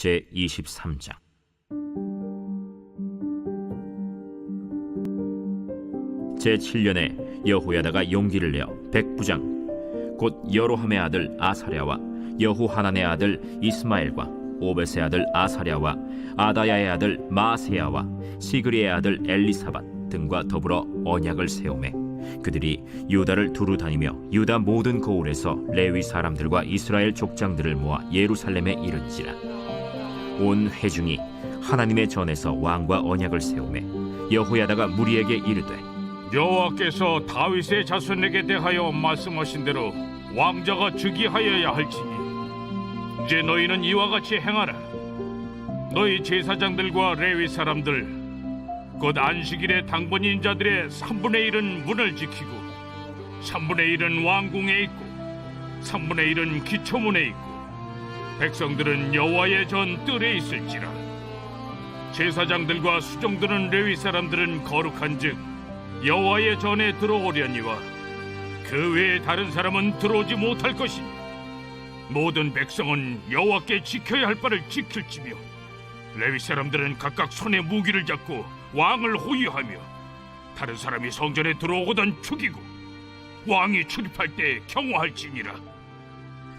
제23장. 제7년에 여호야다가 용기를 내어 백부장 곧 여로함의 아들 아사랴와 여호하난의 아들 이스마엘과 오벳의 아들 아사랴와 아다야의 아들 마아세야와 시그리의 아들 엘리사밧 등과 더불어 언약을 세우매 그들이 유다를 두루 다니며 유다 모든 고을에서 레위 사람들과 이스라엘 족장들을 모아 예루살렘에 이른지라. 온 회중이 하나님의 전에서 왕과 언약을 세우매 여호야다가 무리에게 이르되, 여호와께서 다윗의 자손에게 대하여 말씀하신 대로 왕자가 즉위하여야 할지니 이제 너희는 이와 같이 행하라. 너희 제사장들과 레위 사람들 곧 안식일의 당번인 자들의 3분의 1은 문을 지키고 3분의 1은 왕궁에 있고 3분의 1은 기초문에 있고 백성들은 여호와의 전 뜰에 있을지라. 제사장들과 수종드는 레위 사람들은 거룩한즉 여호와의 전에 들어오려니와 그 외에 다른 사람은 들어오지 못할 것이니 모든 백성은 여호와께 지켜야 할 바를 지킬지며 레위 사람들은 각각 손에 무기를 잡고 왕을 호위하며 다른 사람이 성전에 들어오거든 죽이고 왕이 출입할 때 경호할지니라.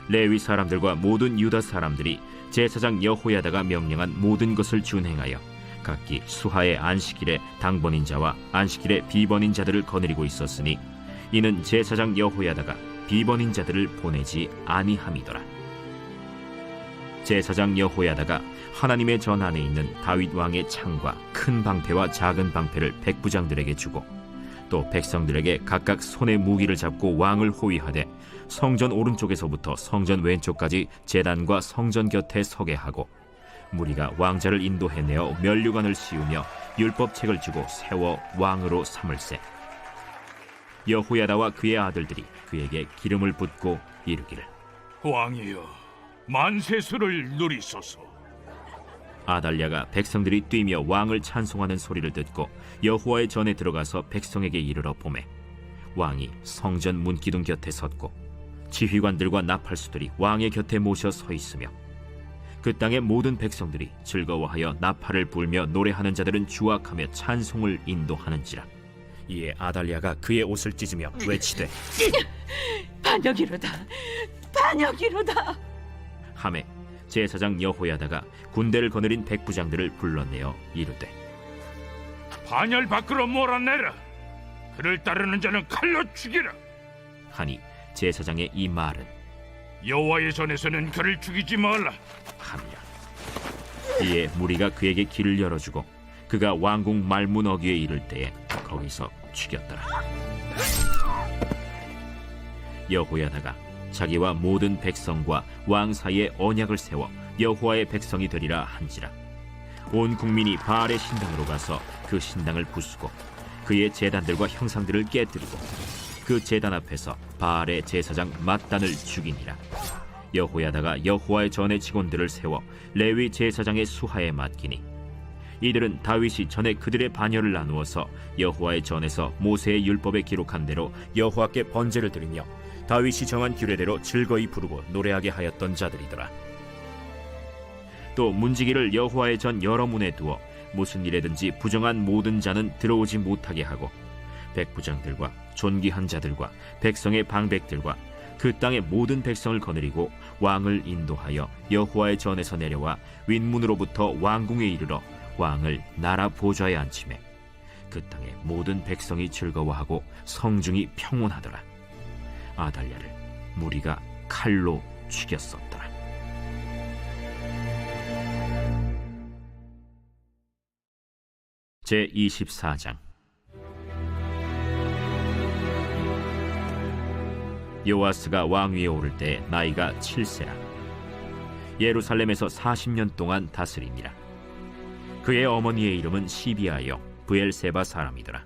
레위 사람들과 모든 유다 사람들이 제사장 여호야다가 명령한 모든 것을 준행하여 각기 수하의 안식일에 당번인 자와 안식일에 비번인 자들을 거느리고 있었으니 이는 제사장 여호야다가 비번인 자들을 보내지 아니함이더라. 제사장 여호야다가 하나님의 전 안에 있는 다윗 왕의 창과 큰 방패와 작은 방패를 백부장들에게 주고 또 백성들에게 각각 손에 무기를 잡고 왕을 호위하되 성전 오른쪽에서부터 성전 왼쪽까지 제단과 성전 곁에 서게 하고 무리가 왕자를 인도해내어 면류관을 씌우며 율법책을 주고 세워 왕으로 삼을세. 여호야다와 그의 아들들이 그에게 기름을 붓고 이르기를, 왕이여 만세수를 누리소서. 아달랴가 백성들이 뛰며 왕을 찬송하는 소리를 듣고 여호와의 전에 들어가서 백성에게 이르러 보매 왕이 성전 문기둥 곁에 섰고 지휘관들과 나팔수들이 왕의 곁에 모셔 서 있으며 그 땅의 모든 백성들이 즐거워하여 나팔을 불며 노래하는 자들은 주악하며 찬송을 인도하는지라. 이에 아달랴가 그의 옷을 찢으며 외치되, 반역이로다, 반역이로다 하매 제사장 여호야다가 군대를 거느린 백부장들을 불러내어 이르되, 반열 밖으로 몰아내라. 그를 따르는 자는 칼로 죽이라. 하니 제사장의 이 말은 여호와의 전에서는 그를 죽이지 말라 함이라. 이에 무리가 그에게 길을 열어주고 그가 왕궁 말문 어귀에 이를 때에 거기서 죽였더라. 여호야다가 자기와 모든 백성과 왕 사이에 언약을 세워 여호와의 백성이 되리라 한지라. 온 국민이 바알의 신당으로 가서 그 신당을 부수고 그의 제단들과 형상들을 깨뜨리고 그 제단 앞에서 바알의 제사장 맏단을 죽이니라. 여호야다가 여호와의 전의 직원들을 세워 레위 제사장의 수하에 맡기니 이들은 다윗이 전에 그들의 반열을 나누어서 여호와의 전에서 모세의 율법에 기록한 대로 여호와께 번제를 드리며 다윗이 정한 규례대로 즐거이 부르고 노래하게 하였던 자들이더라. 또 문지기를 여호와의 전 여러 문에 두어 무슨 일에든지 부정한 모든 자는 들어오지 못하게 하고 백부장들과 존귀한 자들과 백성의 방백들과 그 땅의 모든 백성을 거느리고 왕을 인도하여 여호와의 전에서 내려와 윗문으로부터 왕궁에 이르러 왕을 나라 보좌에 앉히매 그 땅의 모든 백성이 즐거워하고 성중이 평온하더라. 아달랴를 무리가 칼로 죽였었더라. 제24장. 요아스가 왕위에 오를 때 나이가 7세라. 예루살렘에서 40년 동안 다스리니라. 그의 어머니의 이름은 시비아여 브엘세바 사람이더라.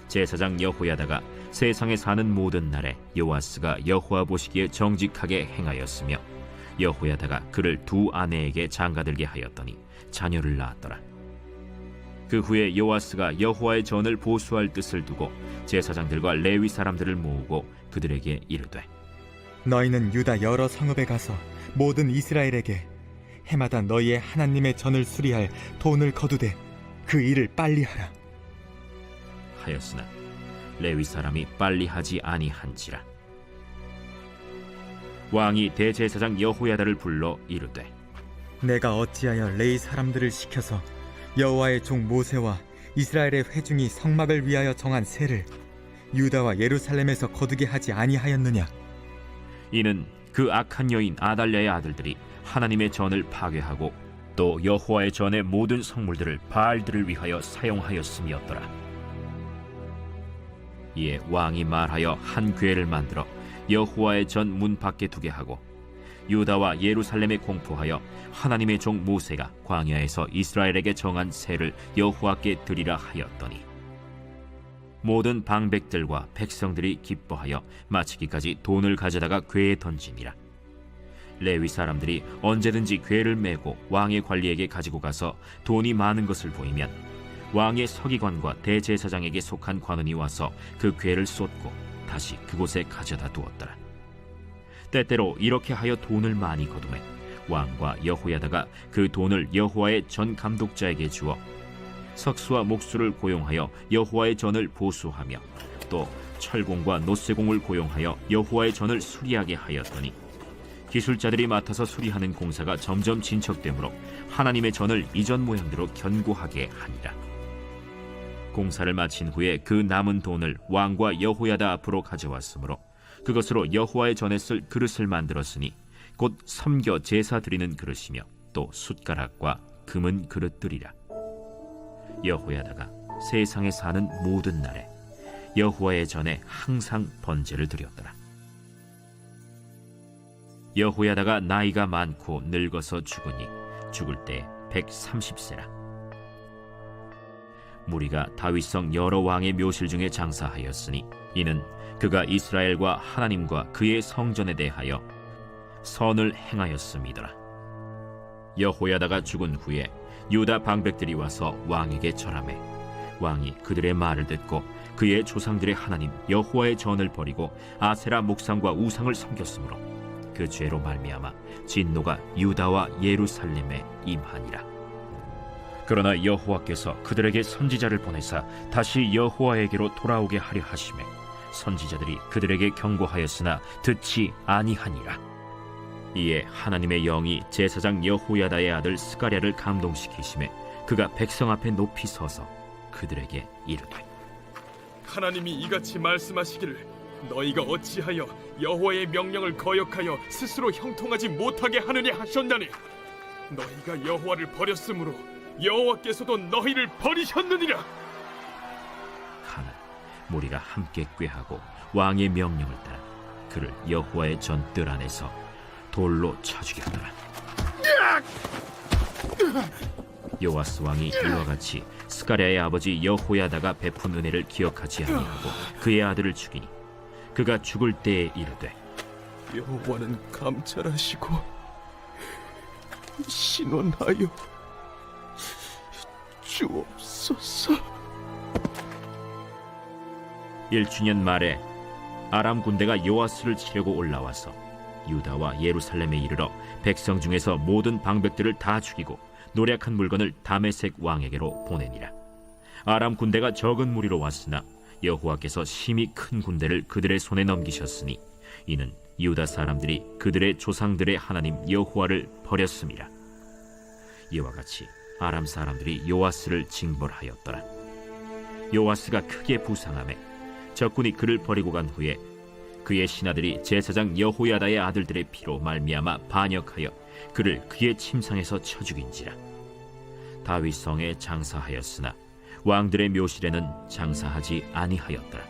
제사장 여호야다가 세상에 사는 모든 날에 요아스가 여호와 보시기에 정직하게 행하였으며 여호야다가 그를 두 아내에게 장가들게 하였더니 자녀를 낳았더라. 그 후에 요아스가 여호와의 전을 보수할 뜻을 두고 제사장들과 레위 사람들을 모으고 그들에게 이르되, 너희는 유다 여러 성읍에 가서 모든 이스라엘에게 해마다 너희의 하나님의 전을 수리할 돈을 거두되 그 일을 빨리 하라. 하였으나 레위 사람이 빨리 하지 아니한지라. 왕이 대제사장 여호야다를 불러 이르되, 내가 어찌하여 레위 사람들을 시켜서 여호와의 종 모세와 이스라엘의 회중이 성막을 위하여 정한 세를 유다와 예루살렘에서 거두게 하지 아니하였느냐? 이는 그 악한 여인 아달랴의 아들들이 하나님의 전을 파괴하고 또 여호와의 전의 모든 성물들을 바알들을 위하여 사용하였음이었더라. 이에 왕이 말하여 한 궤를 만들어 여호와의 전 문 밖에 두게 하고 유다와 예루살렘에 공포하여 하나님의 종 모세가 광야에서 이스라엘에게 정한 세를 여호와께 드리라 하였더니 모든 방백들과 백성들이 기뻐하여 마치기까지 돈을 가져다가 궤에 던지니라. 레위 사람들이 언제든지 궤를 메고 왕의 관리에게 가지고 가서 돈이 많은 것을 보이면 왕의 서기관과 대제사장에게 속한 관원이 와서 그 궤를 쏟고 다시 그곳에 가져다 두었더라. 때때로 이렇게 하여 돈을 많이 거두매 왕과 여호야다가 그 돈을 여호와의 전 감독자에게 주어 석수와 목수를 고용하여 여호와의 전을 보수하며 또 철공과 노쇠공을 고용하여 여호와의 전을 수리하게 하였더니 기술자들이 맡아서 수리하는 공사가 점점 진척되므로 하나님의 전을 이전 모양대로 견고하게 하니라. 공사를 마친 후에 그 남은 돈을 왕과 여호야다 앞으로 가져왔으므로 그것으로 여호와의 전에 쓸 그릇을 만들었으니 곧 섬겨 제사 드리는 그릇이며 또 숟가락과 금은 그릇들이라. 여호야다가 세상에 사는 모든 날에 여호와의 전에 항상 번제를 드렸더라. 여호야다가 나이가 많고 늙어서 죽으니 죽을 때 130세라. 무리가 다윗성 여러 왕의 묘실 중에 장사하였으니 이는 그가 이스라엘과 하나님과 그의 성전에 대하여 선을 행하였음이더라. 여호야다가 죽은 후에 유다 방백들이 와서 왕에게 절하매 왕이 그들의 말을 듣고 그의 조상들의 하나님 여호와의 전을 버리고 아세라 목상과 우상을 섬겼으므로 그 죄로 말미암아 진노가 유다와 예루살렘에 임하니라. 그러나 여호와께서 그들에게 선지자를 보내사 다시 여호와에게로 돌아오게 하려 하시매 선지자들이 그들에게 경고하였으나 듣지 아니하니라. 이에 하나님의 영이 제사장 여호야다의 아들 스가랴를 감동시키시매 그가 백성 앞에 높이 서서 그들에게 이르되, 하나님이 이같이 말씀하시기를 너희가 어찌하여 여호와의 명령을 거역하여 스스로 형통하지 못하게 하느냐 하셨나니 너희가 여호와를 버렸으므로 여호와께서도 너희를 버리셨느니라. 하늘 무리가 함께 꾀하고 왕의 명령을 따라 그를 여호와의 전 뜰 안에서 돌로 쳐 죽였더라. 요아스 왕이 이와 같이 스가랴의 아버지 여호야다가 베푼 은혜를 기억하지 아니하고 그의 아들을 죽이니 그가 죽을 때에 이르되, 여호와는 감찰하시고 신원하여 주옵소서. 1주년 말에 아람 군대가 요아스를 치려고 올라와서 유다와 예루살렘에 이르러 백성 중에서 모든 방백들을 다 죽이고 노략한 물건을 다메섹 왕에게로 보내니라. 아람 군대가 적은 무리로 왔으나 여호와께서 심히 큰 군대를 그들의 손에 넘기셨으니 이는 유다 사람들이 그들의 조상들의 하나님 여호와를 버렸음이라. 이와 같이 아람 사람들이 요아스를 징벌하였더라. 요아스가 크게 부상하매 적군이 그를 버리고 간 후에 그의 신하들이 제사장 여호야다의 아들들의 피로 말미암아 반역하여 그를 그의 침상에서 쳐 죽인지라. 다윗 성에 장사하였으나 왕들의 묘실에는 장사하지 아니하였더라.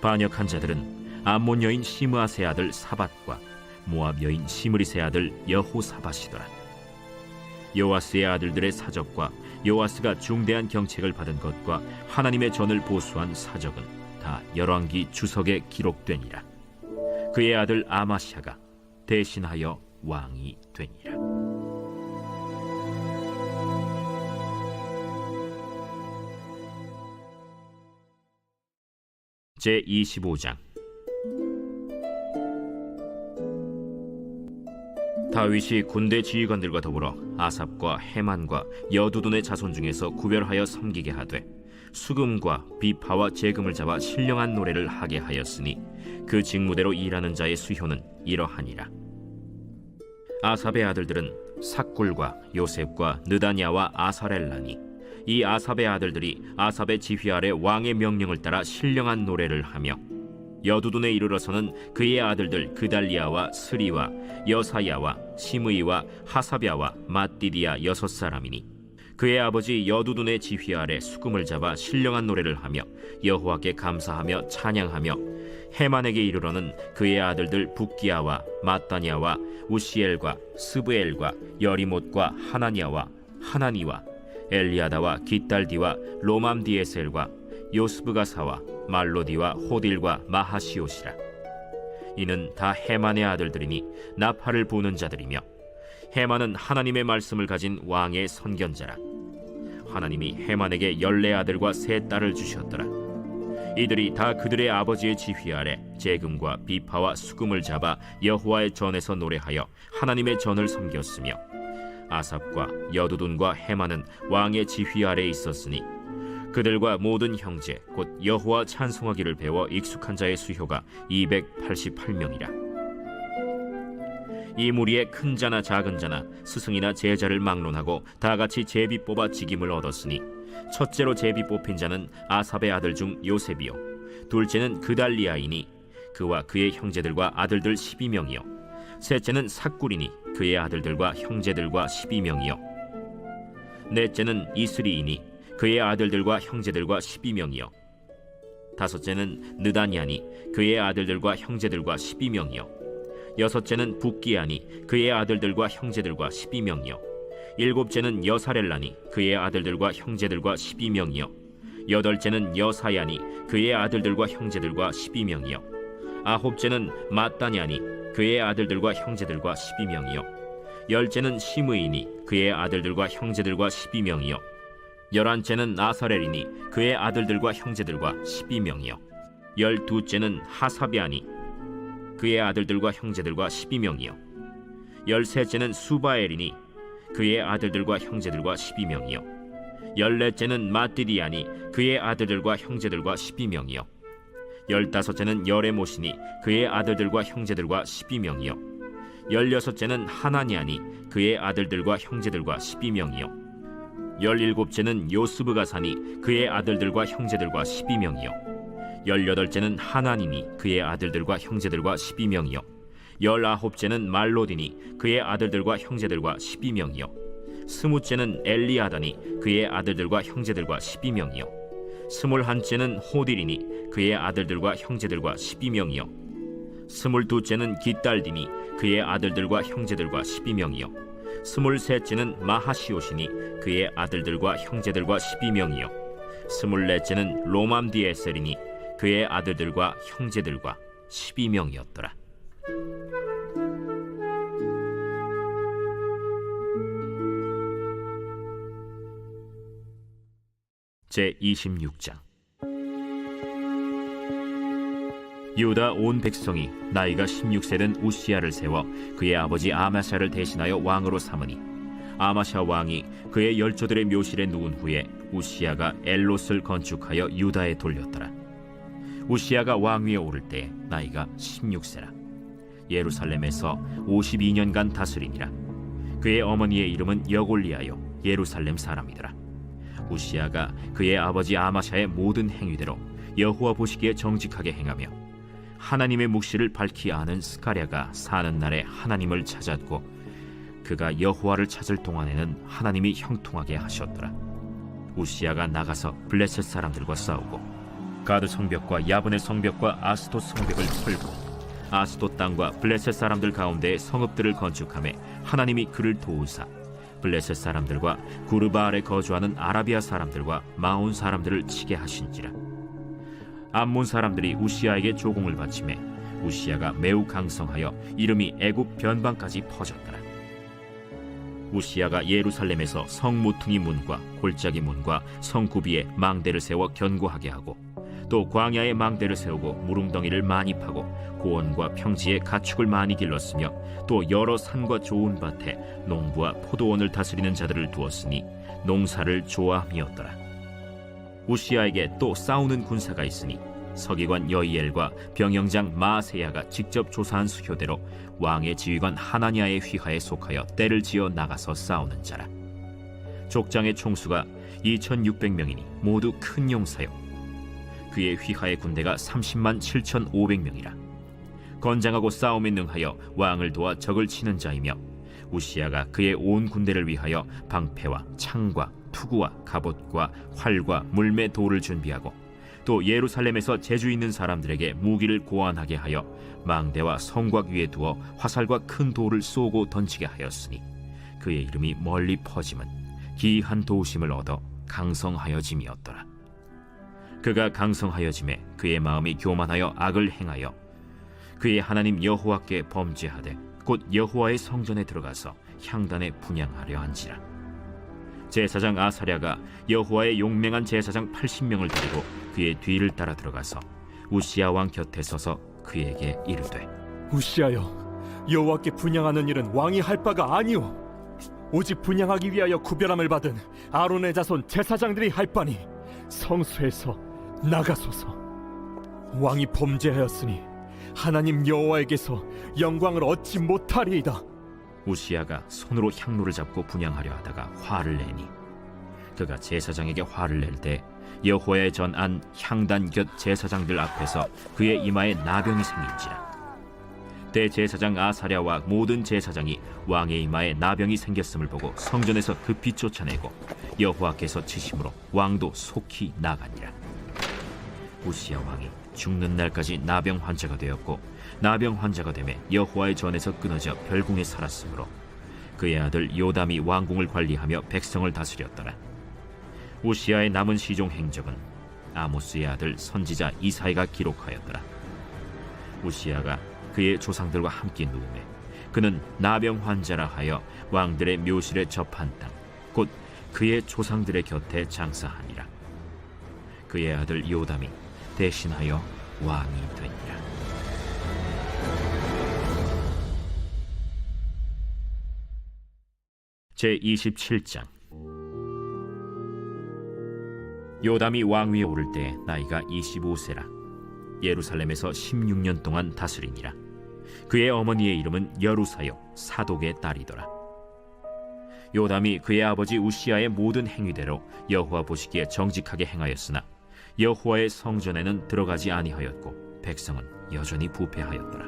반역한 자들은 암몬 여인 시므아세 아들 사밧과 모압 여인 시므리세 아들 여호사밧이더라. 요아스의 아들들의 사적과 요아스가 중대한 경책을 받은 것과 하나님의 전을 보수한 사적은 다 열왕기 주석에 기록되니라. 그의 아들 아마샤가 대신하여 왕이 되니라. 제25장. 다윗이 군대 지휘관들과 더불어 아삽과 헤만과 여두둔의 자손 중에서 구별하여 섬기게 하되 수금과 비파와 재금을 잡아 신령한 노래를 하게 하였으니 그 직무대로 일하는 자의 수효는 이러하니라. 아삽의 아들들은 삭굴과 요셉과 느다냐와 아사렐라니, 이 아삽의 아들들이 아삽의 지휘 아래 왕의 명령을 따라 신령한 노래를 하며, 여두둔에 이르러서는 그의 아들들 그달리아와 스리와 여사야와 시므이와 하사랴와 맏디디아 6사람이니 그의 아버지 여두둔의 지휘 아래 수금을 잡아 신령한 노래를 하며 여호와께 감사하며 찬양하며, 헤만에게 이르러는 그의 아들들 붓기야와 마따냐와 우시엘과 스브엘과 여리못과 하나냐와 하나니와 엘리아다와 깃달디와 로맘디에셀과 요스브가사와 말로디와 호딜과 마하시옷이라. 이는 다 헤만의 아들들이니 나팔을 부는 자들이며, 헤만은 하나님의 말씀을 가진 왕의 선견자라. 하나님이 헤만에게 14아들과 3딸을 주셨더라. 이들이 다 그들의 아버지의 지휘 아래 재금과 비파와 수금을 잡아 여호와의 전에서 노래하여 하나님의 전을 섬겼으며, 아삽과 여두둔과 헤만은 왕의 지휘 아래에 있었으니 그들과 모든 형제 곧 여호와 찬송하기를 배워 익숙한 자의 수효가 288명이라. 이 무리에 큰 자나 작은 자나 스승이나 제자를 막론하고 다 같이 제비 뽑아 직임을 얻었으니, 첫째로 제비 뽑힌 자는 아삽의 아들 중 요셉이요, 둘째는 그달리아이니 그와 그의 형제들과 아들들 12명이요, 셋째는 삭굴이니 그의 아들들과 형제들과 12명이요, 넷째는 이스리이니 그의 아들들과 형제들과 12명이요, 다섯째는 느다냐니 그의 아들들과 형제들과 12명이요, 여섯째는 붓기야니 그의 아들들과 형제들과 12명이요, 일곱째는 여사렐라니 그의 아들들과 형제들과 12명이요, 여덟째는 여사야니 그의 아들들과 형제들과 12명이요, 아홉째는 마따냐니 그의 아들들과 형제들과 12명이요, 열째는 시므이니 그의 아들들과 형제들과 12명이요, 11째는 아사렐이니 그의 아들들과 형제들과 12명이요, 12째는 하사비아니 그의 아들들과 형제들과 12명이요, 13째는 수바엘이니 그의 아들들과 형제들과 12명이요, 14째는 맏디디아니 그의 아들들과 형제들과 12명이요, 15째는 여레못이니 그의 아들들과 형제들과 12명이요, 16째는 하나냐니 그의 아들들과 형제들과 12명이요, 17째는 요스브가사니 그의 아들들과 형제들과 12명이요, 18째는 하나니니 그의 아들들과 형제들과 12명이요, 19째는 말로디니 그의 아들들과 형제들과 12명이요, 20째는 엘리아다니 그의 아들들과 형제들과 12명이요, 21째는 호딜이니 그의 아들들과 형제들과 12명이요, 22째는 깃달디니 그의 아들들과 형제들과 12명이요, 23째는 마하시옷이니 그의 아들들과 형제들과 12명이요, 24째는 로맘디에셀이니 그의 아들들과 형제들과 12명이었더라. 제26장. 유다 온 백성이 나이가 16세 된 우시야를 세워 그의 아버지 아마샤를 대신하여 왕으로 삼으니, 아마샤 왕이 그의 열조들의 묘실에 누운 후에 우시야가 엘롯을 건축하여 유다에 돌렸더라. 우시야가 왕위에 오를 때 나이가 16세라. 예루살렘에서 52년간 다스리니라. 그의 어머니의 이름은 여골리아요 예루살렘 사람이더라. 우시야가 그의 아버지 아마샤의 모든 행위대로 여호와 보시기에 정직하게 행하며, 하나님의 묵시를 밝히 아는 스가랴가 사는 날에 하나님을 찾았고, 그가 여호와를 찾을 동안에는 하나님이 형통하게 하셨더라. 우시야가 나가서 블레셋 사람들과 싸우고 가드 성벽과 야브네 성벽과 아스돗 성벽을 털고 아스돗 땅과 블레셋 사람들 가운데 성읍들을 건축하며 하나님이 그를 도우사 블레셋 사람들과 구르바알에 거주하는 아라비아 사람들과 마온 사람들을 치게 하신지라. 암몬 사람들이 우시야에게 조공을 바치매 우시야가 매우 강성하여 이름이 애굽 변방까지 퍼졌더라. 우시야가 예루살렘에서 성 모퉁이 문과 골짜기 문과 성 구비에 망대를 세워 견고하게 하고, 또 광야에 망대를 세우고 무릉덩이를 많이 파고 고원과 평지에 가축을 많이 길렀으며 또 여러 산과 좋은 밭에 농부와 포도원을 다스리는 자들을 두었으니 농사를 좋아함이었더라. 우시야에게 또 싸우는 군사가 있으니 서기관 여이엘과 병영장 마세야가 직접 조사한 수효대로 왕의 지휘관 하나냐의 휘하에 속하여 떼를 지어 나가서 싸우는 자라. 족장의 총수가 2600명이니 모두 큰 용사요. 그의 휘하의 군대가 30만 7500명이라. 건장하고 싸움에 능하여 왕을 도와 적을 치는 자이며 우시야가 그의 온 군대를 위하여 방패와 창과 투구와 갑옷과 활과 물매 돌을 준비하고 또 예루살렘에서 재주 있는 사람들에게 무기를 고안하게 하여 망대와 성곽 위에 두어 화살과 큰 돌을 쏘고 던지게 하였으니 그의 이름이 멀리 퍼짐은 기이한 도우심을 얻어 강성하여짐이었더라. 그가 강성하여짐에 그의 마음이 교만하여 악을 행하여 그의 하나님 여호와께 범죄하되 곧 여호와의 성전에 들어가서 향단에 분향하려 한지라. 제사장 아사랴가 여호와의 용맹한 제사장 80명을 데리고 그의 뒤를 따라 들어가서 우시야 왕 곁에 서서 그에게 이르되 우시하여, 여호와께 분향하는 일은 왕이 할 바가 아니오. 오직 분향하기 위하여 구별함을 받은 아론의 자손 제사장들이 할 바니 성소에서 나가소서. 왕이 범죄하였으니 하나님 여호와에게서 영광을 얻지 못하리이다. 우시야가 손으로 향로를 잡고 분향하려 하다가 화를 내니 그가 제사장에게 화를 낼 때 여호와의 전안 향단 곁 제사장들 앞에서 그의 이마에 나병이 생긴지라. 대제사장 아사랴와 모든 제사장이 왕의 이마에 나병이 생겼음을 보고 성전에서 급히 쫓아내고 여호와께서 치심으로 왕도 속히 나가니라. 우시야 왕이 죽는 날까지 나병 환자가 되었고 나병 환자가 되매 여호와의 전에서 끊어져 별궁에 살았으므로 그의 아들 요담이 왕궁을 관리하며 백성을 다스렸더라. 우시야의 남은 시종 행적은 아모스의 아들 선지자 이사야가 기록하였더라. 우시야가 그의 조상들과 함께 누우매 그는 나병 환자라 하여 왕들의 묘실에 접한 땅 곧 그의 조상들의 곁에 장사하니라. 그의 아들 요담이 대신하여 왕이 되니라. 제27장. 요담이 왕 위에 오를 때 나이가 25세라. 예루살렘에서 16년 동안 다스리니라. 그의 어머니의 이름은 여루사요 사독의 딸이더라. 요담이 그의 아버지 우시야의 모든 행위대로 여호와 보시기에 정직하게 행하였으나 여호와의 성전에는 들어가지 아니하였고 백성은 여전히 부패하였더라.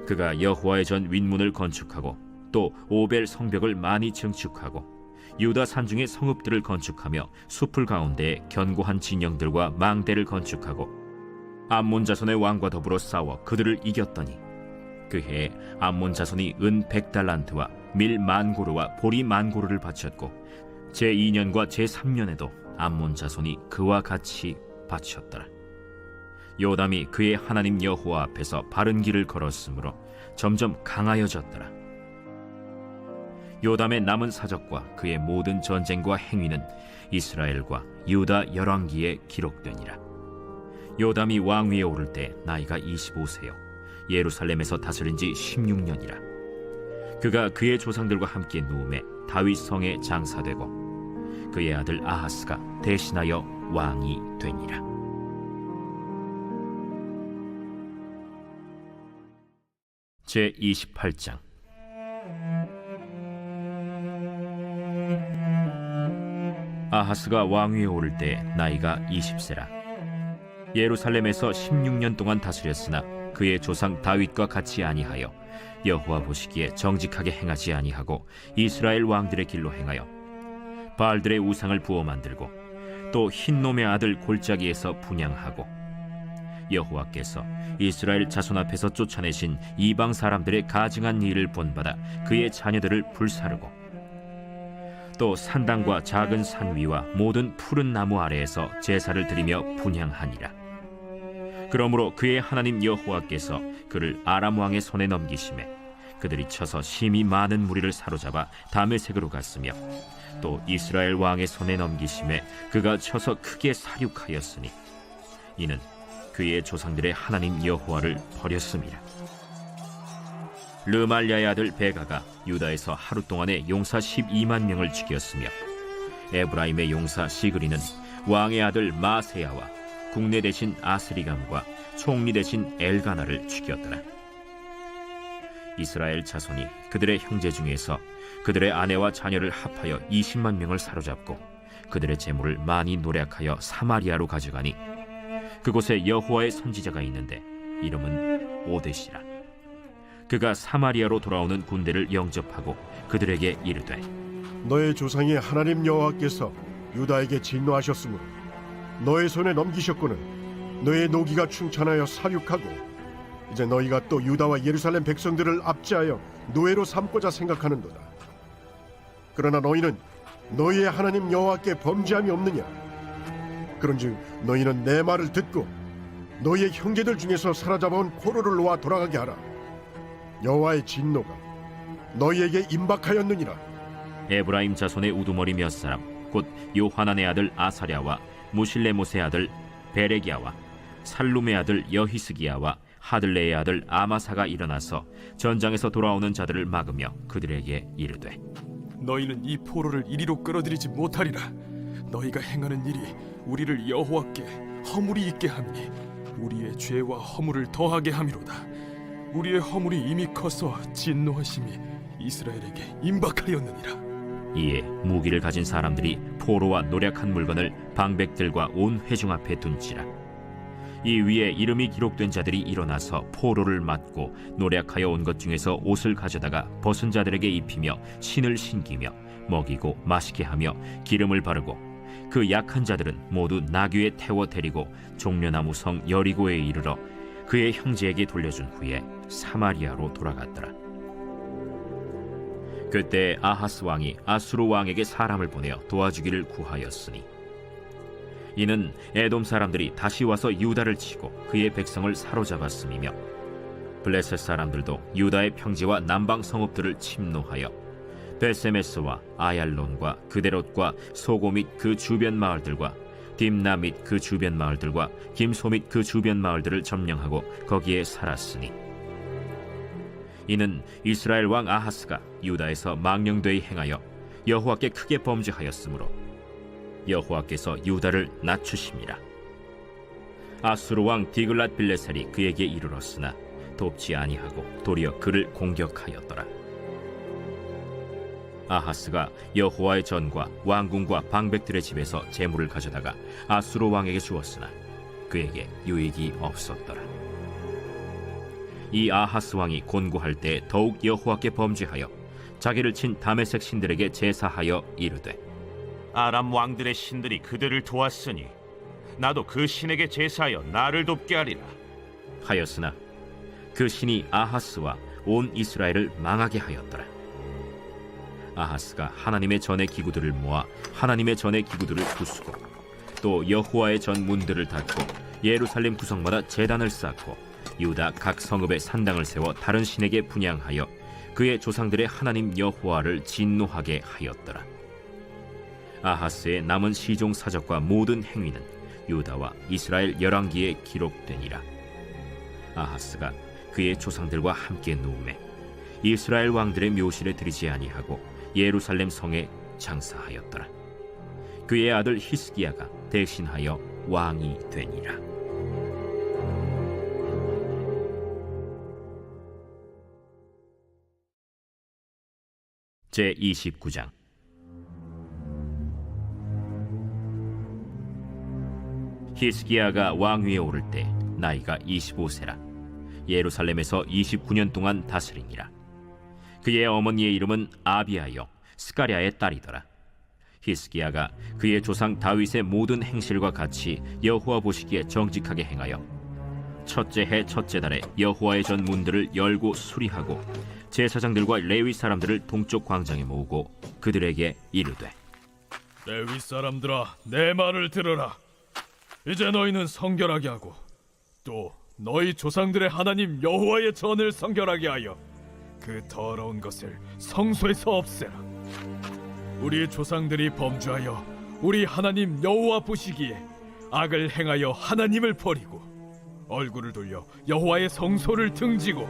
그가 여호와의 전 윗문을 건축하고 또 오벨 성벽을 많이 증축하고 유다 산중의 성읍들을 건축하며 숲을 가운데에 견고한 진영들과 망대를 건축하고 암몬 자손의 왕과 더불어 싸워 그들을 이겼더니 그 해에 암몬 자손이 은 100달란트와 밀 10,000고르와 보리 10,000고르를 바쳤고 제2년과 제3년에도 암몬 자손이 그와 같이 바쳤더라. 요담이 그의 하나님 여호와 앞에서 바른 길을 걸었으므로 점점 강하여졌더라. 요담의 남은 사적과 그의 모든 전쟁과 행위는 이스라엘과 유다 열왕기에 기록되니라. 요담이 왕 위에 오를 때 나이가 25세요 예루살렘에서 다스린 지 16년이라. 그가 그의 조상들과 함께 누움에 다윗 성에 장사되고 그의 아들 아하스가 대신하여 왕이 되니라. 제28장. 아하스가 왕 위에 오를 때 나이가 20세라. 예루살렘에서 16년 동안 다스렸으나 그의 조상 다윗과 같이 아니하여 여호와 보시기에 정직하게 행하지 아니하고 이스라엘 왕들의 길로 행하여 바알들의 우상을 부어 만들고 또 흰놈의 아들 골짜기에서 분향하고 여호와께서 이스라엘 자손 앞에서 쫓아내신 이방 사람들의 가증한 일을 본받아 그의 자녀들을 불사르고 또 산당과 작은 산 위와 모든 푸른 나무 아래에서 제사를 드리며 분향하니라. 그러므로 그의 하나님 여호와께서 그를 아람 왕의 손에 넘기심에 그들이 쳐서 심히 많은 무리를 사로잡아 다메섹으로 갔으며 또 이스라엘 왕의 손에 넘기심에 그가 쳐서 크게 사륙하였으니 이는 그의 조상들의 하나님 여호와를 버렸음이라. 르말야의 아들 베가가 유다에서 하루 동안에 용사 12만 명을 죽였으며 에브라임의 용사 시그리는 왕의 아들 마세야와 국내 대신 아스리감과 총리 대신 엘가나를 죽였더라. 이스라엘 자손이 그들의 형제 중에서 그들의 아내와 자녀를 합하여 20만 명을 사로잡고 그들의 재물을 많이 노략하여 사마리아로 가져가니 그곳에 여호와의 선지자가 있는데 이름은 오데시라. 그가 사마리아로 돌아오는 군대를 영접하고 그들에게 이르되 너의 조상의 하나님 여호와께서 유다에게 진노하셨으므로 너의 손에 넘기셨거늘 너의 노기가 충천하여 사륙하고 이제 너희가 또 유다와 예루살렘 백성들을 압제하여 노예로 삼고자 생각하는도다. 그러나 너희는 너희의 하나님 여호와께 범죄함이 없느냐? 그런즉 너희는 내 말을 듣고 너희의 형제들 중에서 사로잡아온 포로를 놓아 돌아가게 하라. 여호와의 진노가 너희에게 임박하였느니라. 에브라임 자손의 우두머리 몇 사람 곧 요하난의 아들 아사랴와 무실레못의 아들 베레기야와 살룸의 아들 여히스기야와 하들레의 아들 아마사가 일어나서 전장에서 돌아오는 자들을 막으며 그들에게 이르되 너희는 이 포로를 이리로 끌어들이지 못하리라. 너희가 행하는 일이 우리를 여호와께 허물이 있게 함이니 우리의 죄와 허물을 더하게 함이로다. 우리의 허물이 이미 커서 진노하심이 이스라엘에게 임박하였느니라. 이에 무기를 가진 사람들이 포로와 노략한 물건을 방백들과 온 회중 앞에 둔지라. 이 위에 이름이 기록된 자들이 일어나서 포로를 맞고 노략하여 온 것 중에서 옷을 가져다가 벗은 자들에게 입히며 신을 신기며 먹이고 마시게 하며 기름을 바르고 그 약한 자들은 모두 나귀에 태워 데리고 종려나무 성 여리고에 이르러 그의 형제에게 돌려준 후에 사마리아로 돌아갔더라. 그때 아하스 왕이 아수르 왕에게 사람을 보내어 도와주기를 구하였으니 이는 에돔 사람들이 다시 와서 유다를 치고 그의 백성을 사로잡았음이며 블레셋 사람들도 유다의 평지와 남방 성읍들을 침노하여 베세메스와 아얄론과 그데롯과 소고 및 그 주변 마을들과 딥나 및 그 주변 마을들과 김소 및 그 주변 마을들을 점령하고 거기에 살았으니 이는 이스라엘 왕 아하스가 유다에서 망령되이 행하여 여호와께 크게 범죄하였으므로 여호와께서 유다를 낮추심이라. 아수르 왕 디글랏 빌레셀이 그에게 이르렀으나 돕지 아니하고 도리어 그를 공격하였더라. 아하스가 여호와의 전과 왕궁과 방백들의 집에서 재물을 가져다가 아수르 왕에게 주었으나 그에게 유익이 없었더라. 이 아하스 왕이 곤고할 때 더욱 여호와께 범죄하여 자기를 친 다메섹 신들에게 제사하여 이르되 아람 왕들의 신들이 그들을 도왔으니 나도 그 신에게 제사하여 나를 돕게 하리라. 하였으나 그 신이 아하스와 온 이스라엘을 망하게 하였더라. 아하스가 하나님의 전의 기구들을 모아 하나님의 전의 기구들을 부수고 또 여호와의 전 문들을 닫고 예루살렘 구성마다 제단을 쌓고 유다 각 성읍에 산당을 세워 다른 신에게 분향하여 그의 조상들의 하나님 여호와를 진노하게 하였더라. 아하스의 남은 시종 사적과 모든 행위는 유다와 이스라엘 열왕기에 기록되니라. 아하스가 그의 조상들과 함께 누우매 이스라엘 왕들의 묘실에 들이지 아니하고 예루살렘 성에 장사하였더라. 그의 아들 히스기야가 대신하여 왕이 되니라. 제 29장. 히스기야가 왕위에 오를 때 나이가 25세라. 예루살렘에서 29년 동안 다스리니라. 그의 어머니의 이름은 아비아요 스가랴의 딸이더라. 히스기야가 그의 조상 다윗의 모든 행실과 같이 여호와 보시기에 정직하게 행하여 첫째 해 첫째 달에 여호와의 전 문들을 열고 수리하고 제사장들과 레위 사람들을 동쪽 광장에 모으고 그들에게 이르되 레위 사람들아, 내 말을 들으라. 이제 너희는 성결하게 하고 또 너희 조상들의 하나님 여호와의 전을 성결하게 하여 그 더러운 것을 성소에서 없애라. 우리의 조상들이 범죄하여 우리 하나님 여호와 보시기에 악을 행하여 하나님을 버리고 얼굴을 돌려 여호와의 성소를 등지고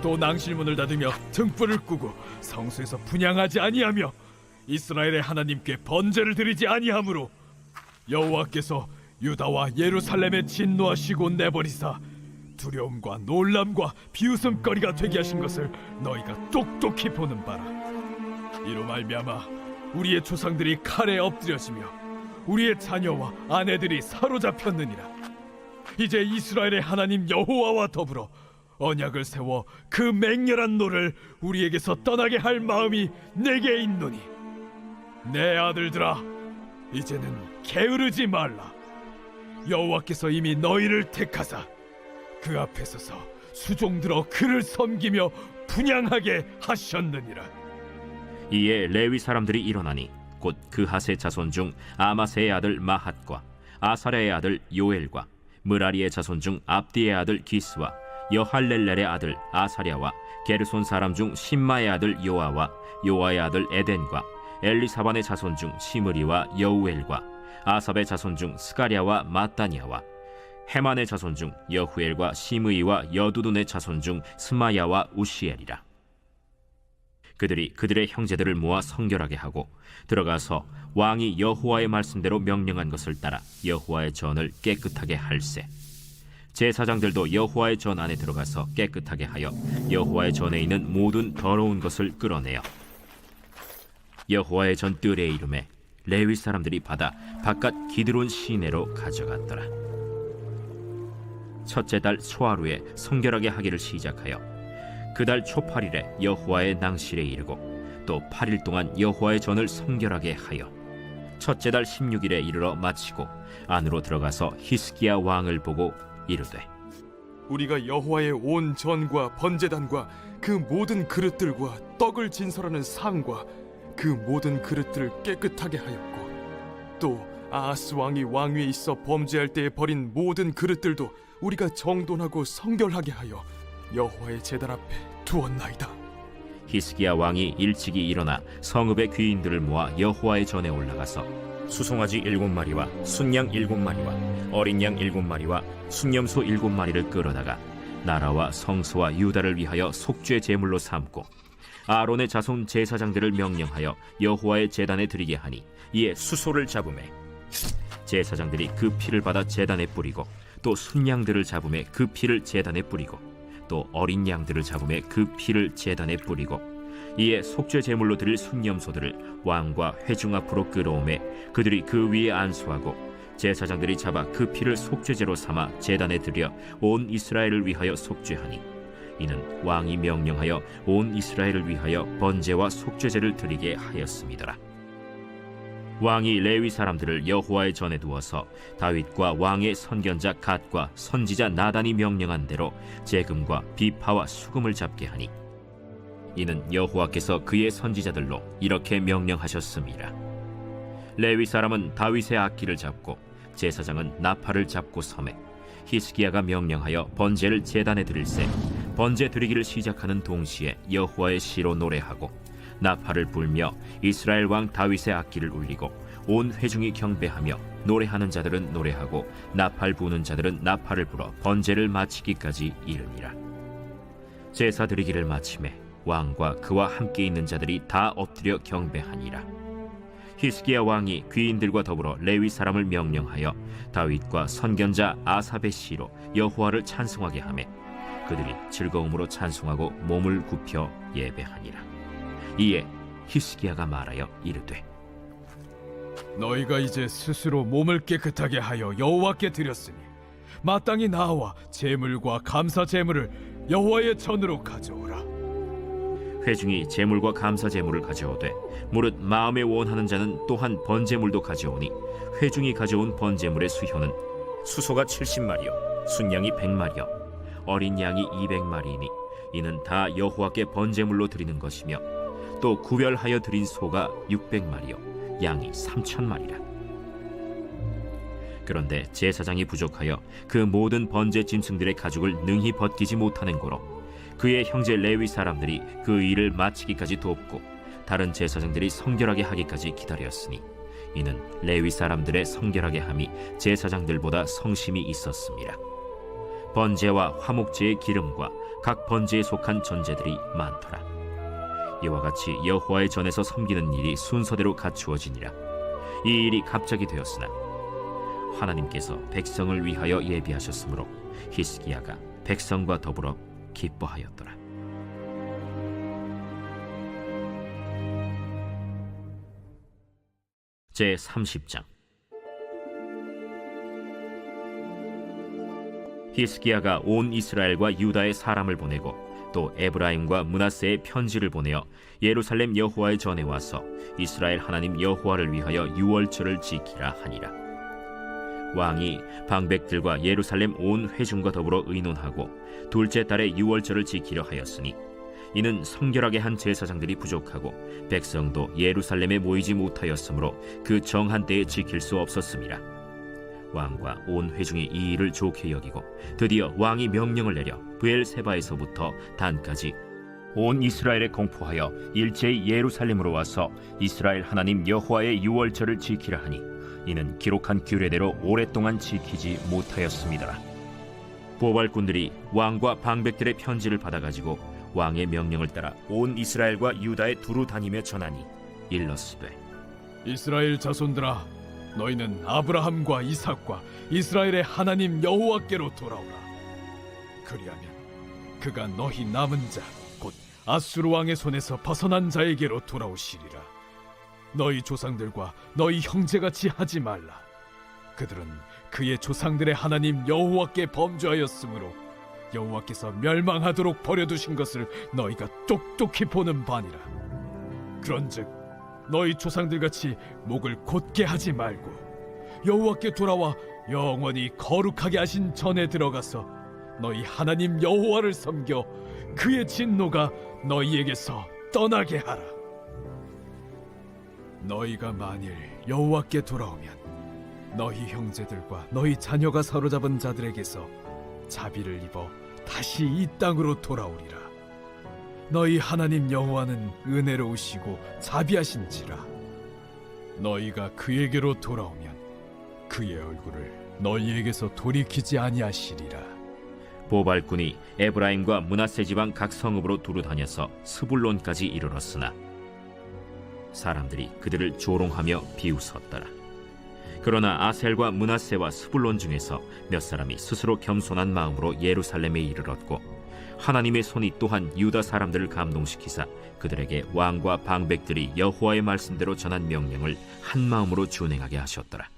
또 낭실문을 닫으며 등불을 끄고 성소에서 분향하지 아니하며 이스라엘의 하나님께 번제를 드리지 아니하므로 여호와께서 유다와 예루살렘에 진노하시고 내버리사 두려움과 놀람과 비웃음거리가 되게 하신 것을 너희가 똑똑히 보는 바라. 이로 말미암아 우리의 조상들이 칼에 엎드려지며 우리의 자녀와 아내들이 사로잡혔느니라. 이제 이스라엘의 하나님 여호와와 더불어 언약을 세워 그 맹렬한 노를 우리에게서 떠나게 할 마음이 내게 있노니 내 아들들아, 이제는 게으르지 말라. 여호와께서 이미 너희를 택하사 그 앞에 서서 수종들어 그를 섬기며 분향하게 하셨느니라. 이에 레위 사람들이 일어나니 곧 그핫의 자손 중 아마세의 아들 마핫과 아사랴의 아들 요엘과 므라리의 자손 중 압디의 아들 기스와 여할렐렐의 아들 아사랴와 게르손 사람 중 심마의 아들 요아와 요아의 아들 에덴과 엘리사반의 자손 중 시므리와 여우엘과 아삽의 자손 중 스가랴와 마따니아와 헤만의 자손 중 여후엘과 시므이와 여두둔의 자손 중 스마야와 우시엘이라. 그들이 그들의 형제들을 모아 성결하게 하고 들어가서 왕이 여호와의 말씀대로 명령한 것을 따라 여호와의 전을 깨끗하게 할세. 제사장들도 여호와의 전 안에 들어가서 깨끗하게 하여 여호와의 전에 있는 모든 더러운 것을 끌어내어 여호와의 전 뜰의 이름에 레위 사람들이 받아 바깥 기드론 시내로 가져갔더라. 첫째 달 소하루에 성결하게 하기를 시작하여 그 달 초팔일에 여호와의 낭실에 이르고 또 8일 동안 여호와의 전을 성결하게 하여 첫째 달 16일에 이르러 마치고 안으로 들어가서 히스기야 왕을 보고 이르되, 우리가 여호와의 온 전과 번제단과 그 모든 그릇들과 떡을 진설하는 상과 그 모든 그릇들을 깨끗하게 하였고 또 아하스 왕이 왕위에 있어 범죄할 때에 버린 모든 그릇들도 우리가 정돈하고 성결하게 하여 여호와의 제단 앞에 두었나이다. 히스기야 왕이 일찍이 일어나 성읍의 귀인들을 모아 여호와의 전에 올라가서 수송아지 7마리와 순양 7마리와 어린 양 7마리와 순염소 7마리를 끌어다가 나라와 성소와 유다를 위하여 속죄 제물로 삼고 아론의 자손 제사장들을 명령하여 여호와의 제단에 드리게 하니 이에 수소를 잡음에 제사장들이 그 피를 받아 제단에 뿌리고 또 순양들을 잡음에 그 피를 제단에 뿌리고 또 어린 양들을 잡음에 그 피를 제단에 뿌리고 이에 속죄 제물로 드릴 순염소들을 왕과 회중 앞으로 끌어오매 그들이 그 위에 안수하고 제사장들이 잡아 그 피를 속죄제로 삼아 제단에 드려 온 이스라엘을 위하여 속죄하니 이는 왕이 명령하여 온 이스라엘을 위하여 번제와 속죄제를 드리게 하였음이더라. 왕이 레위 사람들을 여호와의 전에 두어서 다윗과 왕의 선견자 갓과 선지자 나단이 명령한 대로 재금과 비파와 수금을 잡게 하니 이는 여호와께서 그의 선지자들로 이렇게 명령하셨음이라. 레위 사람은 다윗의 악기를 잡고 제사장은 나팔을 잡고 섬에 히스기야가 명령하여 번제를 제단에 드릴새 번제 드리기를 시작하는 동시에 여호와의 시로 노래하고 나팔을 불며 이스라엘 왕 다윗의 악기를 울리고 온 회중이 경배하며 노래하는 자들은 노래하고 나팔 부는 자들은 나팔을 불어 번제를 마치기까지 이르니라. 제사 드리기를 마침에 왕과 그와 함께 있는 자들이 다 엎드려 경배하니라. 히스기야 왕이 귀인들과 더불어 레위 사람을 명령하여 다윗과 선견자 아삽의 시로 여호와를 찬송하게 하매 그들이 즐거움으로 찬송하고 몸을 굽혀 예배하니라. 이에 히스기야가 말하여 이르되, 너희가 이제 스스로 몸을 깨끗하게 하여 여호와께 드렸으니 마땅히 나와 제물과 감사 제물을 여호와의 전으로 가져오라. 회중이 제물과 감사 제물을 가져오되 무릇 마음에 원하는 자는 또한 번제물도 가져오니 회중이 가져온 번제물의 수효는 수소가 70마리요 순양이 100마리요 어린 양이 200마리이니 이는 다 여호와께 번제물로 드리는 것이며 또 구별하여 드린 소가 600마리요 양이 3,000마리라. 그런데 제사장이 부족하여 그 모든 번제 짐승들의 가죽을 능히 벗기지 못하는 고로 그의 형제 레위 사람들이 그 일을 마치기까지 돕고 다른 제사장들이 성결하게 하기까지 기다렸으니 이는 레위 사람들의 성결하게 함이 제사장들보다 성심이 있었습니다. 번제와 화목제의 기름과 각 번제에 속한 전제들이 많더라. 이와 같이 여호와의 전에서 섬기는 일이 순서대로 갖추어지니라. 이 일이 갑자기 되었으나 하나님께서 백성을 위하여 예비하셨으므로 히스기야가 백성과 더불어 기뻐하였더라. 제 30장. 히스기야가 온 이스라엘과 유다의 사람을 보내고 또 에브라임과 므낫세의 편지를 보내어 예루살렘 여호와의 전에 와서 이스라엘 하나님 여호와를 위하여 유월절을 지키라 하니라. 왕이 방백들과 예루살렘 온 회중과 더불어 의논하고 둘째 달에 유월절을 지키려 하였으니 이는 성결하게 한 제사장들이 부족하고 백성도 예루살렘에 모이지 못하였으므로 그 정한 때에 지킬 수 없었음이라. 왕과 온 회중이 이 일을 좋게 여기고 드디어 왕이 명령을 내려 브엘세바에서부터 단까지 온 이스라엘에 공포하여 일제히 예루살렘으로 와서 이스라엘 하나님 여호와의 유월절을 지키라 하니 이는 기록한 규례대로 오랫동안 지키지 못하였습니다. 보발꾼들이 왕과 방백들의 편지를 받아가지고 왕의 명령을 따라 온 이스라엘과 유다에 두루 다니며 전하니 일러스되 이스라엘 자손들아, 너희는 아브라함과 이삭과 이스라엘의 하나님 여호와께로 돌아오라. 그리하면 그가 너희 남은 자 곧 아수르 왕의 손에서 벗어난 자에게로 돌아오시리라. 너희 조상들과 너희 형제같이 하지 말라. 그들은 그의 조상들의 하나님 여호와께 범죄하였으므로 여호와께서 멸망하도록 버려두신 것을 너희가 똑똑히 보는 바니라. 그런즉 너희 조상들같이 목을 곧게 하지 말고 여호와께 돌아와 영원히 거룩하게 하신 전에 들어가서 너희 하나님 여호와를 섬겨 그의 진노가 너희에게서 떠나게 하라. 너희가 만일 여호와께 돌아오면 너희 형제들과 너희 자녀가 사로잡은 자들에게서 자비를 입어 다시 이 땅으로 돌아오리라. 너희 하나님 여호와는 은혜로우시고 자비하신지라. 너희가 그에게로 돌아오면 그의 얼굴을 너희에게서 돌이키지 아니하시리라. 보발꾼이 에브라임과 므낫세 지방 각 성읍으로 두루 다녀서 스불론까지 이르렀으나 사람들이 그들을 조롱하며 비웃었더라. 그러나 아셀과 므낫세와 스불론 중에서 몇 사람이 스스로 겸손한 마음으로 예루살렘에 이르렀고 하나님의 손이 또한 유다 사람들을 감동시키사 그들에게 왕과 방백들이 여호와의 말씀대로 전한 명령을 한 마음으로 준행하게 하셨더라.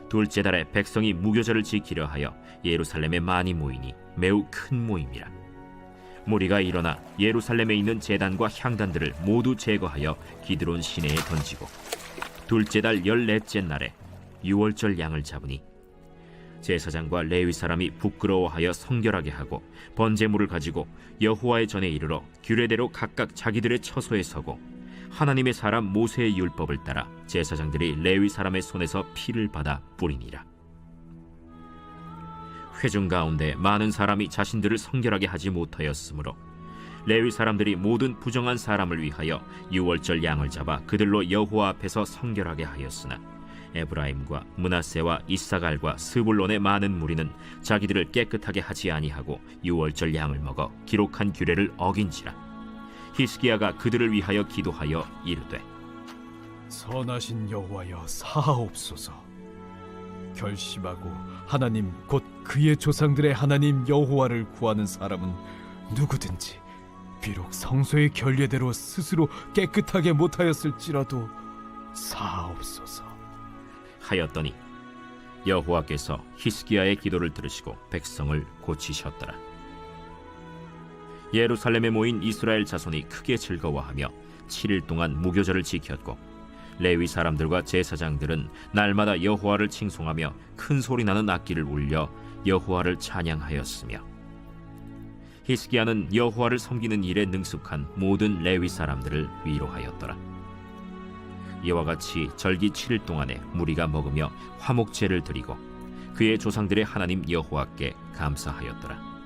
둘째 달에 백성이 무교절을 지키려 하여 예루살렘에 많이 모이니 매우 큰 모임이라. 무리가 일어나 예루살렘에 있는 제단과 향단들을 모두 제거하여 기드론 시내에 던지고 둘째 달 14째 날에 유월절 양을 잡으니 제사장과 레위 사람이 부끄러워하여 성결하게 하고 번제물을 가지고 여호와의 전에 이르러 규례대로 각각 자기들의 처소에 서고 하나님의 사람 모세의 율법을 따라 제사장들이 레위 사람의 손에서 피를 받아 뿌리니라. 회중 가운데 많은 사람이 자신들을 성결하게 하지 못하였으므로 레위 사람들이 모든 부정한 사람을 위하여 유월절 양을 잡아 그들로 여호와 앞에서 성결하게 하였으나 에브라임과 므낫세와 이사갈과 스불론의 많은 무리는 자기들을 깨끗하게 하지 아니하고 유월절 양을 먹어 기록한 규례를 어긴지라. 히스기야가 그들을 위하여 기도하여 이르되 선하신 여호와여 사하옵소서. 결심하고 하나님 곧 그의 조상들의 하나님 여호와를 구하는 사람은 누구든지 비록 성소의 결례대로 스스로 깨끗하게 못하였을지라도 사하옵소서 하였더니 여호와께서 히스기야의 기도를 들으시고 백성을 고치셨더라. 예루살렘에 모인 이스라엘 자손이 크게 즐거워하며 7일 동안 무교절을 지켰고 레위 사람들과 제사장들은 날마다 여호와를 칭송하며 큰 소리 나는 악기를 울려 여호와를 찬양하였으며 히스기야는 여호와를 섬기는 일에 능숙한 모든 레위 사람들을 위로하였더라. 이와 같이 절기 7일 동안에 무리가 먹으며 화목제를 드리고 그의 조상들의 하나님 여호와께 감사하였더라.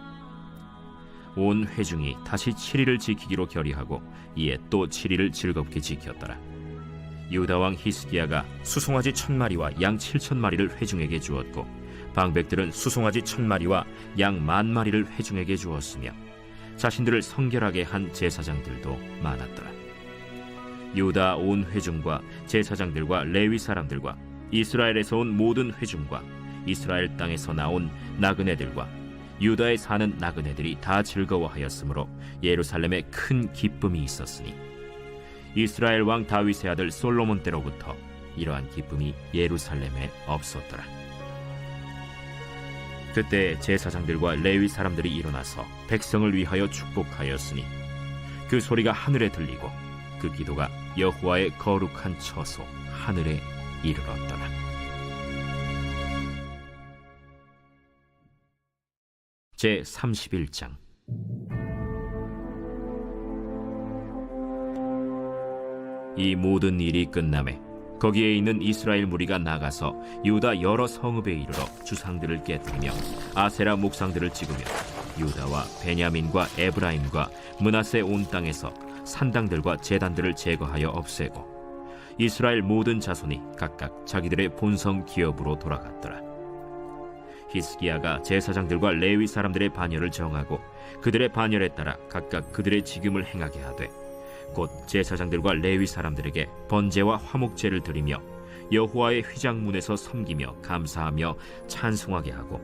온 회중이 다시 7일을 지키기로 결의하고 이에 또 7일을 즐겁게 지켰더라. 유다 왕 히스기야가 수송아지 1000마리와 양 7000마리를 회중에게 주었고 방백들은 수송아지 1000마리와 양 10,000마리를 회중에게 주었으며 자신들을 성결하게 한 제사장들도 많았더라. 유다 온 회중과 제사장들과 레위 사람들과 이스라엘에서 온 모든 회중과 이스라엘 땅에서 나온 나그네들과 유다에 사는 나그네들이 다 즐거워하였으므로 예루살렘에 큰 기쁨이 있었으니 이스라엘 왕 다윗의 아들 솔로몬 때로부터 이러한 기쁨이 예루살렘에 없었더라. 그때 제사장들과 레위 사람들이 일어나서 백성을 위하여 축복하였으니 그 소리가 하늘에 들리고 그 기도가 여호와의 거룩한 처소 하늘에 이르렀더라. 제 31장. 이 모든 일이 끝남에 거기에 있는 이스라엘 무리가 나가서 유다 여러 성읍에 이르러 주상들을 깨뜨리며 아세라 목상들을 찍으며 유다와 베냐민과 에브라임과 므낫세 온 땅에서 산당들과 제단들을 제거하여 없애고 이스라엘 모든 자손이 각각 자기들의 본성 기업으로 돌아갔더라. 히스기야가 제사장들과 레위 사람들의 반열을 정하고 그들의 반열에 따라 각각 그들의 직임을 행하게 하되 곧 제사장들과 레위 사람들에게 번제와 화목제를 드리며 여호와의 휘장문에서 섬기며 감사하며 찬송하게 하고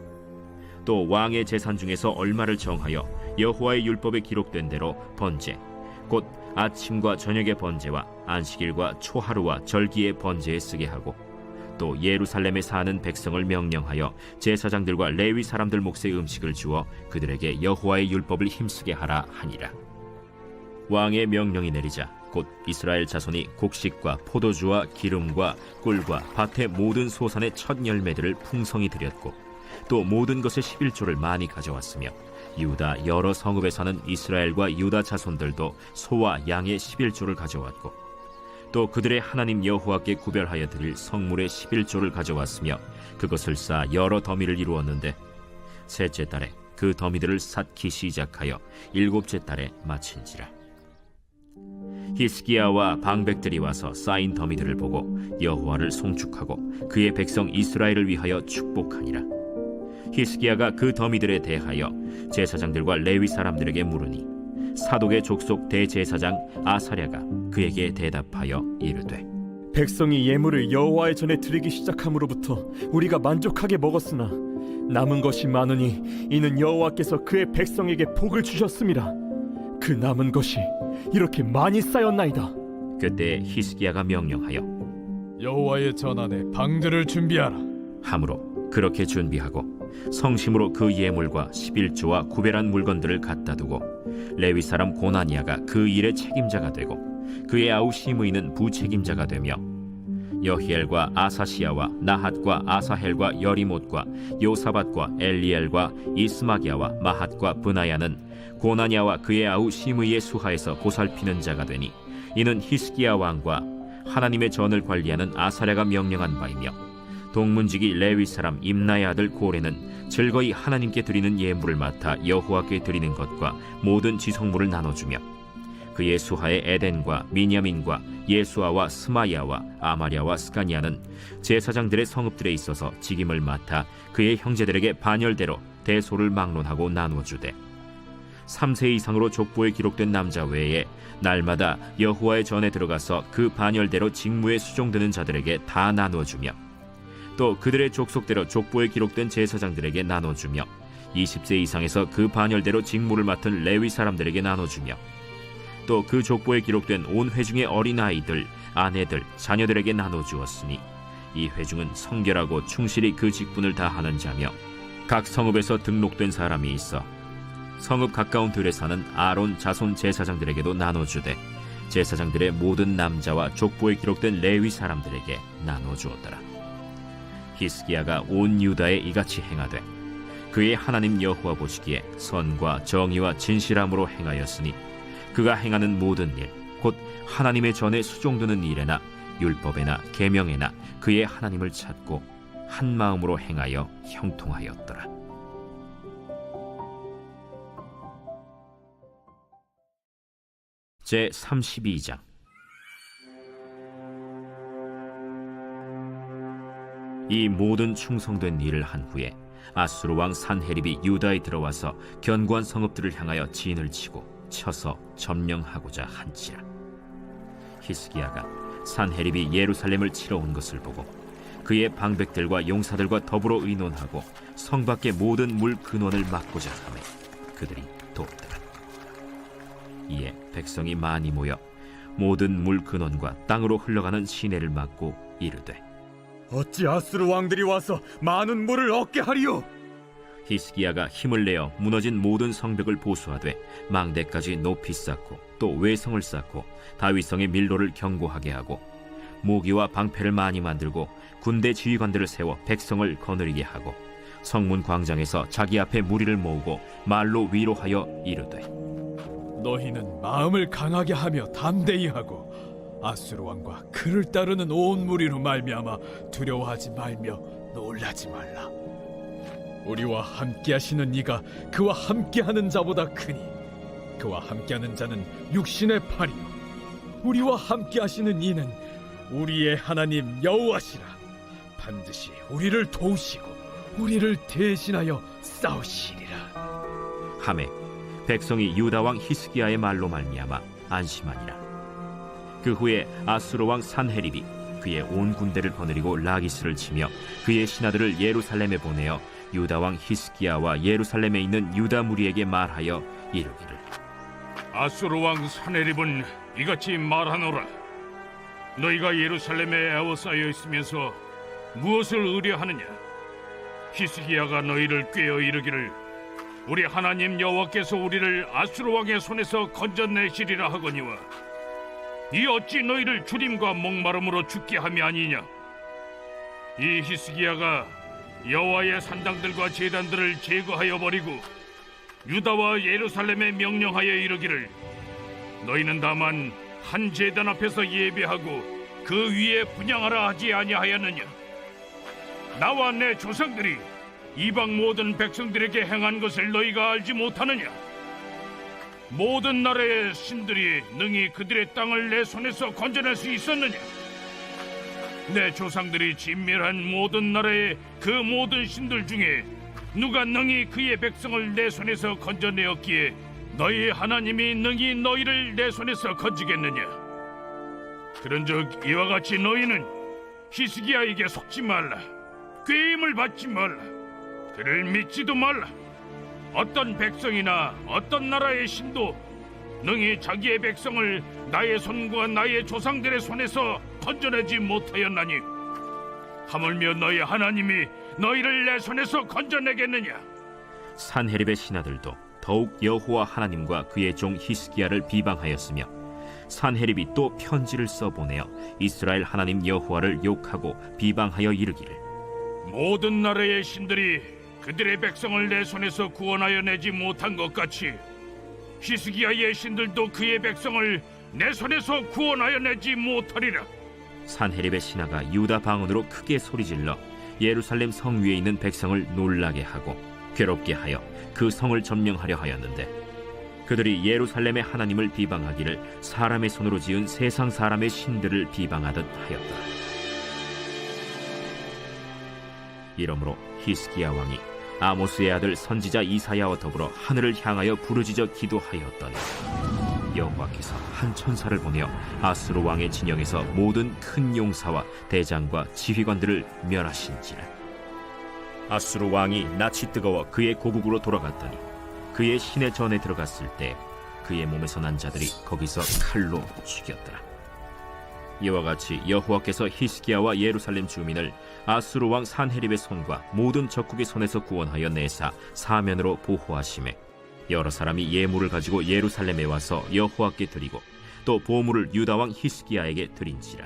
또 왕의 재산 중에서 얼마를 정하여 여호와의 율법에 기록된 대로 번제 곧 아침과 저녁의 번제와 안식일과 초하루와 절기의 번제에 쓰게 하고 또 예루살렘에 사는 백성을 명령하여 제사장들과 레위 사람들 몫의 음식을 주어 그들에게 여호와의 율법을 힘쓰게 하라 하니라. 왕의 명령이 내리자 곧 이스라엘 자손이 곡식과 포도주와 기름과 꿀과 밭의 모든 소산의 첫 열매들을 풍성히 드렸고 또 모든 것의 11조를 많이 가져왔으며 유다 여러 성읍에 사는 이스라엘과 유다 자손들도 소와 양의 11조를 가져왔고 또 그들의 하나님 여호와께 구별하여 드릴 성물의 11조를 가져왔으며 그것을 쌓아 여러 더미를 이루었는데 셋째 달에 그 더미들을 쌓기 시작하여 일곱째 달에 마친지라. 히스기야와 방백들이 와서 쌓인 더미들을 보고 여호와를 송축하고 그의 백성 이스라엘을 위하여 축복하니라. 히스기야가 그 더미들에 대하여 제사장들과 레위 사람들에게 물으니 사독의 족속 대제사장 아사랴가 그에게 대답하여 이르되 백성이 예물을 여호와의 전에 드리기 시작함으로부터 우리가 만족하게 먹었으나 남은 것이 많으니 이는 여호와께서 그의 백성에게 복을 주셨음이라. 그 남은 것이 이렇게 많이 쌓였나이다. 그때 히스기야가 명령하여 여호와의 전안에 방들을 준비하라. 함으로 그렇게 준비하고 성심으로 그 예물과 11조와 구별한 물건들을 갖다 두고 레위 사람 고나니아가 그 일의 책임자가 되고 그의 아우 시므이는 부책임자가 되며 여히엘과 아사시야와 나핫과 아사헬과 여리못과 요사밧과 엘리엘과 이스마기야와 마핫과 브나야는 고나니아와 그의 아우 시므이의 수하에서 보살피는 자가 되니 이는 히스기야 왕과 하나님의 전을 관리하는 아사랴가 명령한 바이며 동문지기 레위 사람 임나의 아들 고레는 즐거이 하나님께 드리는 예물을 맡아 여호와께 드리는 것과 모든 지성물을 나눠주며 그의 수하의 에덴과 미냐민과 예수아와 스마야와 아마랴와 스가니아는 제사장들의 성읍들에 있어서 직임을 맡아 그의 형제들에게 반열대로 대소를 막론하고 나누어주되 3세 이상으로 족보에 기록된 남자 외에 날마다 여호와의 전에 들어가서 그 반열대로 직무에 수종드는 자들에게 다 나누어주며 또 그들의 족속대로 족보에 기록된 제사장들에게 나눠주며 20세 이상에서 그 반열대로 직무를 맡은 레위 사람들에게 나눠주며 또 그 족보에 기록된 온 회중의 어린아이들, 아내들, 자녀들에게 나눠주었으니 이 회중은 성결하고 충실히 그 직분을 다하는 자며 각 성읍에서 등록된 사람이 있어 성읍 가까운 들에 사는 아론 자손 제사장들에게도 나눠주되 제사장들의 모든 남자와 족보에 기록된 레위 사람들에게 나눠주었더라. 히스기야가 온 유다에 이같이 행하되 그의 하나님 여호와 보시기에 선과 정의와 진실함으로 행하였으니 그가 행하는 모든 일 곧 하나님의 전에 수종드는 일에나 율법에나 계명에나 그의 하나님을 찾고 한 마음으로 행하여 형통하였더라. 제 32장. 이 모든 충성된 일을 한 후에 아수르 왕 산헤립이 유다에 들어와서 견고한 성읍들을 향하여 진을 치고 쳐서 점령하고자 한지라. 히스기야가 산헤립이 예루살렘을 치러 온 것을 보고 그의 방백들과 용사들과 더불어 의논하고 성 밖의 모든 물 근원을 막고자 하매 그들이 돕더라. 이에 백성이 많이 모여 모든 물 근원과 땅으로 흘러가는 시내를 막고 이르되, 어찌 아수르 왕들이 와서 많은 물을 얻게 하리요? 히스기야가 힘을 내어 무너진 모든 성벽을 보수하되 망대까지 높이 쌓고 또 외성을 쌓고 다윗성의 밀로를 견고하게 하고 모기와 방패를 많이 만들고 군대 지휘관들을 세워 백성을 거느리게 하고 성문 광장에서 자기 앞에 무리를 모으고 말로 위로하여 이르되, 너희는 마음을 강하게 하며 담대히 하고 아수르 왕과 그를 따르는 온 무리로 말미암아 두려워하지 말며 놀라지 말라. 우리와 함께하시는 이가 그와 함께하는 자보다 크니 그와 함께하는 자는 육신의 팔이요 우리와 함께하시는 이는 우리의 하나님 여호와시라. 반드시 우리를 도우시고 우리를 대신하여 싸우시리라. 하매 백성이 유다 왕 히스기야의 말로 말미암아 안심하니라. 그 후에 아수르 왕 산헤립이 그의 온 군대를 거느리고 라기스를 치며 그의 신하들을 예루살렘에 보내어 유다 왕 히스기야와 예루살렘에 있는 유다 무리에게 말하여 이르기를, 아수르 왕 산헤립은 이같이 말하노라. 너희가 예루살렘에 에워싸여 있으면서 무엇을 의뢰하느냐? 히스기야가 너희를 꾀어 이르기를 우리 하나님 여호와께서 우리를 아수르 왕의 손에서 건져내시리라 하거니와 이 어찌 너희를 주림과 목마름으로 죽게 함이 아니냐? 이 히스기야가 여호와의 산당들과 제단들을 제거하여 버리고 유다와 예루살렘에 명령하여 이르기를 너희는 다만 한 제단 앞에서 예배하고 그 위에 분향하라 하지 아니하였느냐? 나와 내 조상들이 이방 모든 백성들에게 행한 것을 너희가 알지 못하느냐? 모든 나라의 신들이 능히 그들의 땅을 내 손에서 건져낼 수 있었느냐? 내 조상들이 진멸한 모든 나라의 그 모든 신들 중에 누가 능히 그의 백성을 내 손에서 건져내었기에 너희 하나님이 능히 너희를 내 손에서 건지겠느냐? 그런즉 이와 같이 너희는 히스기야에게 속지 말라. 꾀임을 받지 말라. 그를 믿지도 말라. 어떤 백성이나 어떤 나라의 신도 능히 자기의 백성을 나의 손과 나의 조상들의 손에서 건져내지 못하였나니 하물며 너희 하나님이 너희를 내 손에서 건져내겠느냐? 산헤립의 신하들도 더욱 여호와 하나님과 그의 종 히스기야를 비방하였으며 산헤립이 또 편지를 써보내어 이스라엘 하나님 여호와를 욕하고 비방하여 이르기를, 모든 나라의 신들이 그들의 백성을 내 손에서 구원하여 내지 못한 것 같이 히스기야의 신들도 그의 백성을 내 손에서 구원하여 내지 못하리라. 산헤립의 신하가 유다 방언으로 크게 소리질러 예루살렘 성 위에 있는 백성을 놀라게 하고 괴롭게 하여 그 성을 점령하려 하였는데 그들이 예루살렘의 하나님을 비방하기를 사람의 손으로 지은 세상 사람의 신들을 비방하듯 하였더라. 이러므로 히스기야 왕이 아모스의 아들 선지자 이사야와 더불어 하늘을 향하여 부르짖어 기도하였더니 여호와께서 한 천사를 보내어 아수르 왕의 진영에서 모든 큰 용사와 대장과 지휘관들을 멸하신지라. 아수르 왕이 낯이 뜨거워 그의 고국으로 돌아갔더니 그의 시내 전에 들어갔을 때 그의 몸에서 난 자들이 거기서 칼로 죽였더라. 이와 같이 여호와께서 히스기야와 예루살렘 주민을 아수르 왕 산헤립의 손과 모든 적국의 손에서 구원하여 내사 사면으로 보호하시매 여러 사람이 예물을 가지고 예루살렘에 와서 여호와께 드리고 또 보물을 유다 왕 히스기야에게 드린지라.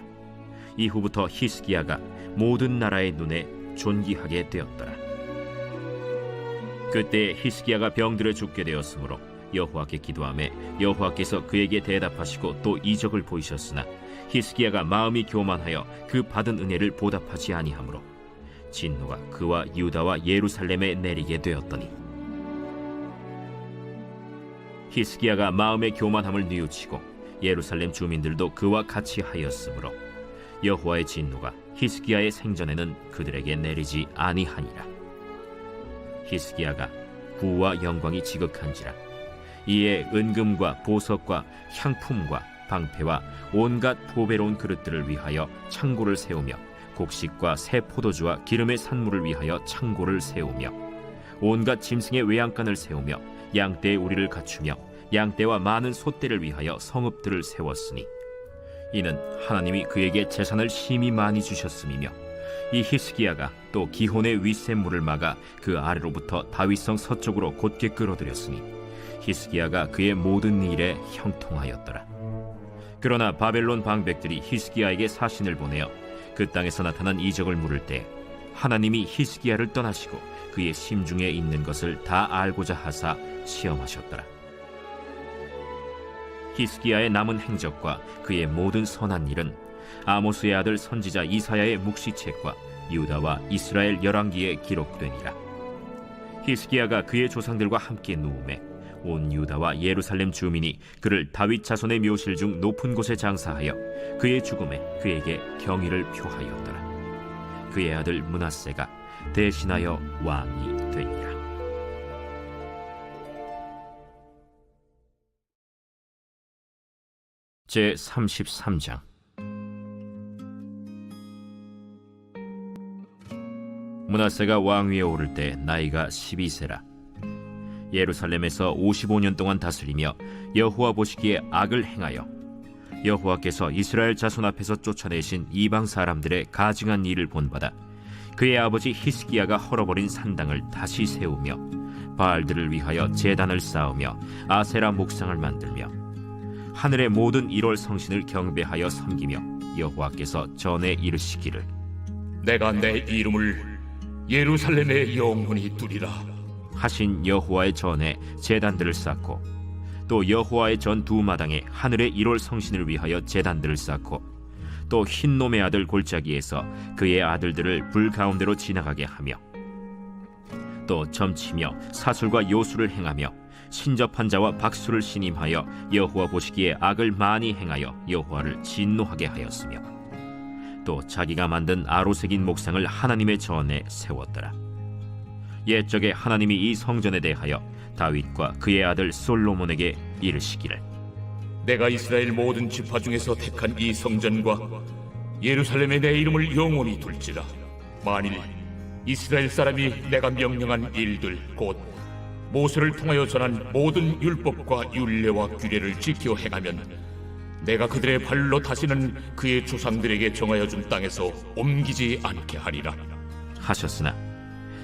이후부터 히스기야가 모든 나라의 눈에 존귀하게 되었더라. 그때 히스기야가 병들어 죽게 되었으므로 여호와께 기도하매 여호와께서 그에게 대답하시고 또 이적을 보이셨으나 히스기야가 마음이 교만하여 그 받은 은혜를 보답하지 아니하므로 진노가 그와 유다와 예루살렘에 내리게 되었더니 히스기야가 마음의 교만함을 뉘우치고 예루살렘 주민들도 그와 같이 하였으므로 여호와의 진노가 히스기야의 생전에는 그들에게 내리지 아니하니라. 히스기야가 부와 영광이 지극한지라. 이에 은금과 보석과 향품과 방패와 온갖 보배로운 그릇들을 위하여 창고를 세우며 곡식과 새 포도주와 기름의 산물을 위하여 창고를 세우며 온갖 짐승의 외양간을 세우며 양떼의 우리를 갖추며 양떼와 많은 소떼를 위하여 성읍들을 세웠으니 이는 하나님이 그에게 재산을 심히 많이 주셨음이며 이 히스기야가 또 기혼의 윗샘물을 막아 그 아래로부터 다윗성 서쪽으로 곧게 끌어들였으니 히스기야가 그의 모든 일에 형통하였더라. 그러나 바벨론 방백들이 히스기야에게 사신을 보내어 그 땅에서 나타난 이적을 물을 때 하나님이 히스기야를 떠나시고 그의 심중에 있는 것을 다 알고자 하사 시험하셨더라. 히스기야의 남은 행적과 그의 모든 선한 일은 아모스의 아들 선지자 이사야의 묵시책과 유다와 이스라엘 열왕기에 기록되니라. 히스기야가 그의 조상들과 함께 누우매 온 유다와 예루살렘 주민이 그를 다윗 자손의 묘실 중 높은 곳에 장사하여 그의 죽음에 그에게 경의를 표하였더라. 그의 아들 므낫세가 대신하여 왕이 되니라. 제 33장. 므낫세가 왕위에 오를 때 나이가 12세라. 예루살렘에서 55년 동안 다스리며 여호와 보시기에 악을 행하여 여호와께서 이스라엘 자손 앞에서 쫓아내신 이방 사람들의 가증한 일을 본받아 그의 아버지 히스기야가 헐어버린 산당을 다시 세우며 바알들을 위하여 제단을 쌓으며 아세라 목상을 만들며 하늘의 모든 1월 성신을 경배하여 섬기며 여호와께서 전에 이르시기를 내가 내 이름을 예루살렘에 영원히 두리라 하신 여호와의 전에 제단들을 쌓고 또 여호와의 전 두 마당에 하늘의 1월 성신을 위하여 제단들을 쌓고 또 흰놈의 아들 골짜기에서 그의 아들들을 불 가운데로 지나가게 하며 또 점치며 사술과 요술을 행하며 신접한 자와 박수를 신임하여 여호와 보시기에 악을 많이 행하여 여호와를 진노하게 하였으며 또 자기가 만든 아로새긴 목상을 하나님의 전에 세웠더라. 옛적에 하나님이 이 성전에 대하여 다윗과 그의 아들 솔로몬에게 이르시기를 내가 이스라엘 모든 지파 중에서 택한 이 성전과 예루살렘에 내 이름을 영원히 둘지라. 만일 이스라엘 사람이 내가 명령한 일들 곧 모세를 통하여 전한 모든 율법과 율례와 규례를 지켜 행하면 내가 그들의 발로 다시는 그의 조상들에게 정하여 준 땅에서 옮기지 않게 하리라 하셨으나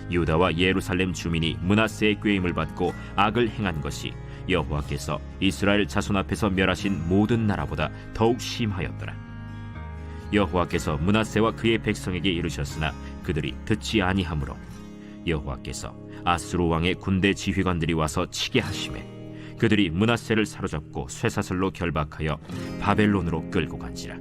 유다와 예루살렘 주민이 므낫세의 꾀임을 받고 악을 행한 것이 여호와께서 이스라엘 자손 앞에서 멸하신 모든 나라보다 더욱 심하였더라. 여호와께서 므낫세와 그의 백성에게 이르셨으나 그들이 듣지 아니하므로 여호와께서 아수르 왕의 군대 지휘관들이 와서 치게 하심에 그들이 므낫세를 사로잡고 쇠사슬로 결박하여 바벨론으로 끌고 간지라.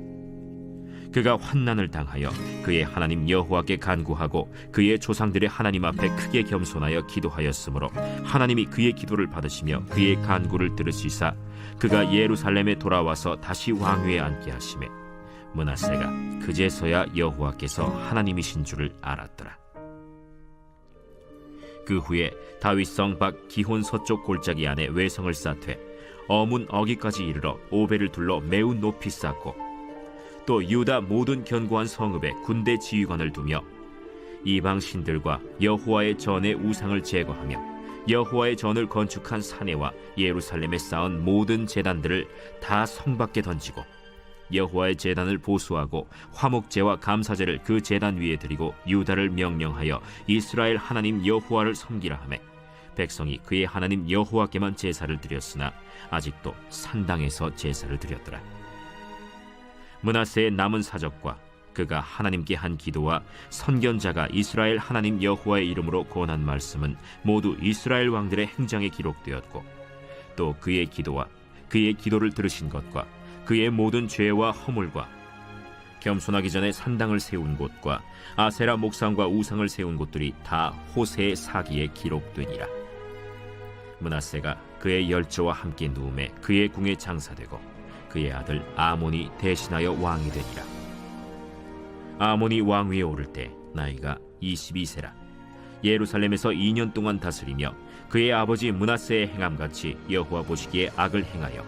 그가 환난을 당하여 그의 하나님 여호와께 간구하고 그의 조상들의 하나님 앞에 크게 겸손하여 기도하였으므로 하나님이 그의 기도를 받으시며 그의 간구를 들으시사 그가 예루살렘에 돌아와서 다시 왕위에 앉게 하시매 므낫세가 그제서야 여호와께서 하나님이신 줄을 알았더라. 그 후에 다윗성 밖 기혼 서쪽 골짜기 안에 외성을 쌓되 어문 어기까지 이르러 오벨을 둘러 매우 높이 쌓고 또 유다 모든 견고한 성읍에 군대 지휘관을 두며 이방 신들과 여호와의 전의 우상을 제거하며 여호와의 전을 건축한 사내와 예루살렘에 쌓은 모든 제단들을 다 성 밖에 던지고 여호와의 제단을 보수하고 화목제와 감사제를 그 제단 위에 드리고 유다를 명령하여 이스라엘 하나님 여호와를 섬기라 하매 백성이 그의 하나님 여호와께만 제사를 드렸으나 아직도 산당에서 제사를 드렸더라. 므낫세의 남은 사적과 그가 하나님께 한 기도와 선견자가 이스라엘 하나님 여호와의 이름으로 권한 말씀은 모두 이스라엘 왕들의 행장에 기록되었고 또 그의 기도와 그의 기도를 들으신 것과 그의 모든 죄와 허물과 겸손하기 전에 산당을 세운 곳과 아세라 목상과 우상을 세운 곳들이 다 호세의 사기에 기록되니라. 므낫세가 그의 열조와 함께 누움에 그의 궁에 장사되고 그의 아들 아몬이 대신하여 왕이 되니라. 아몬이 왕위에 오를 때 나이가 22세라. 예루살렘에서 2년 동안 다스리며 그의 아버지 므낫세의 행함같이 여호와 보시기에 악을 행하여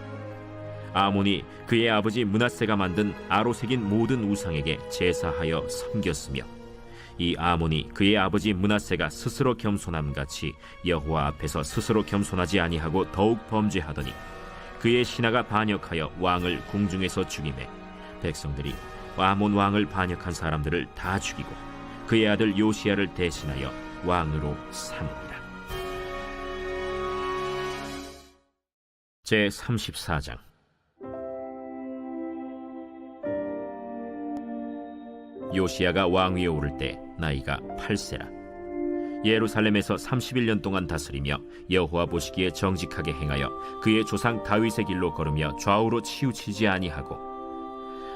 아몬이 그의 아버지 므낫세가 만든 아로새긴 모든 우상에게 제사하여 섬겼으며 이 아몬이 그의 아버지 므낫세가 스스로 겸손함같이 여호와 앞에서 스스로 겸손하지 아니하고 더욱 범죄하더니 그의 신하가 반역하여 왕을 궁중에서 죽이매 백성들이 아몬 왕을 반역한 사람들을 다 죽이고 그의 아들 요시야를 대신하여 왕으로 삼으니라. 제 34장. 요시야가 왕위에 오를 때 나이가 8세라. 예루살렘에서 31년 동안 다스리며 여호와 보시기에 정직하게 행하여 그의 조상 다윗의 길로 걸으며 좌우로 치우치지 아니하고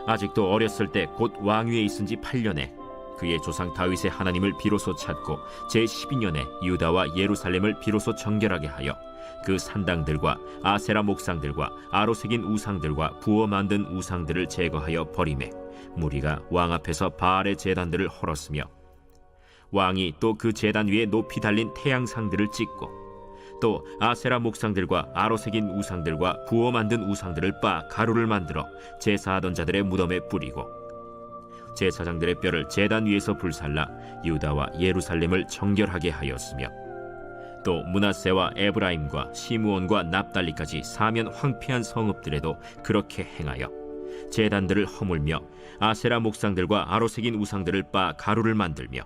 아직도 어렸을 때 곧 왕위에 있은 지 8년에 그의 조상 다윗의 하나님을 비로소 찾고 제12년에 유다와 예루살렘을 비로소 정결하게 하여 그 산당들과 아세라 목상들과 아로새긴 우상들과 부어 만든 우상들을 제거하여 버리매 무리가 왕 앞에서 바알의 제단들을 헐었으며 왕이 또 그 제단 위에 높이 달린 태양상들을 찍고 또 아세라 목상들과 아로새긴 우상들과 부어 만든 우상들을 빻아 가루를 만들어 제사하던 자들의 무덤에 뿌리고 제사장들의 뼈를 제단 위에서 불살라 유다와 예루살렘을 정결하게 하였으며 또 므낫세와 에브라임과 시므온과 납달리까지 사면 황폐한 성읍들에도 그렇게 행하여 제단들을 허물며 아세라 목상들과 아로새긴 우상들을 빻아 가루를 만들며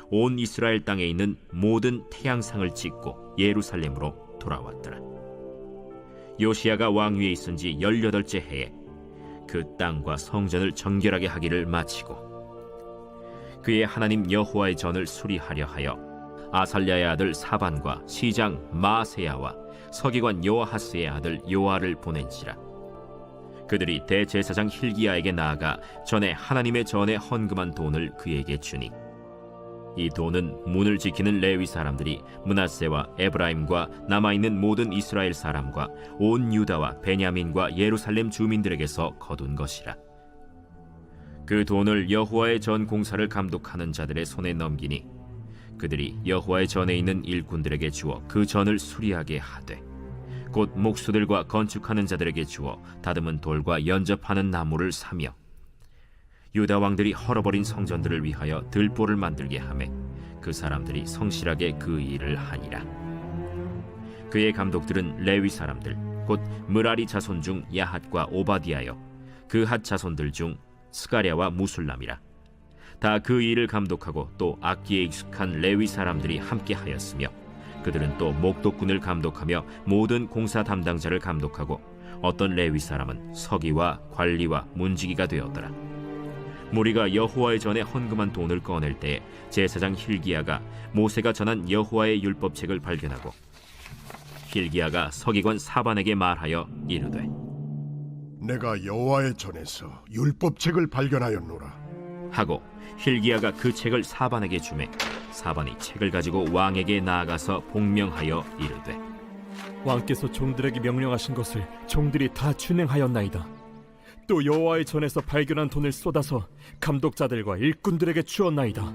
온 이스라엘 땅에 있는 모든 태양상을 찍고 예루살렘으로 돌아왔더라. 요시야가 왕위에 있은 지 18째 해에 그 땅과 성전을 정결하게 하기를 마치고 그의 하나님 여호와의 전을 수리하려 하여 아살랴의 아들 사반과 시장 마세야와 서기관 요아하스의 아들 요아를 보낸지라. 그들이 대제사장 힐기야에게 나아가 전에 하나님의 전에 헌금한 돈을 그에게 주니 이 돈은 문을 지키는 레위 사람들이 므낫세와 에브라임과 남아있는 모든 이스라엘 사람과 온 유다와 베냐민과 예루살렘 주민들에게서 거둔 것이라. 그 돈을 여호와의 전 공사를 감독하는 자들의 손에 넘기니 그들이 여호와의 전에 있는 일꾼들에게 주어 그 전을 수리하게 하되 곧 목수들과 건축하는 자들에게 주어 다듬은 돌과 연접하는 나무를 사며 유다 왕들이 헐어버린 성전들을 위하여 들보를 만들게 하매 그 사람들이 성실하게 그 일을 하니라. 그의 감독들은 레위 사람들 곧 므라리 자손 중 야핫과 오바디아여 그 핫 자손들 중 스가랴와 무술람이라. 다 그 일을 감독하고 또 악기에 익숙한 레위 사람들이 함께 하였으며 그들은 또 목독군을 감독하며 모든 공사 담당자를 감독하고 어떤 레위 사람은 서기와 관리와 문지기가 되었더라. 무리가 여호와의 전에 헌금한 돈을 꺼낼 때에 제사장 힐기야가 모세가 전한 여호와의 율법책을 발견하고 힐기야가 서기관 사반에게 말하여 이르되 내가 여호와의 전에서 율법책을 발견하였노라. 하고 힐기야가 그 책을 사반에게 주매 사반이 책을 가지고 왕에게 나아가서 복명하여 이르되 왕께서 종들에게 명령하신 것을 종들이 다 준행하였나이다. 또 여호와의 전에서 발견한 돈을 쏟아서 감독자들과 일꾼들에게 주었나이다.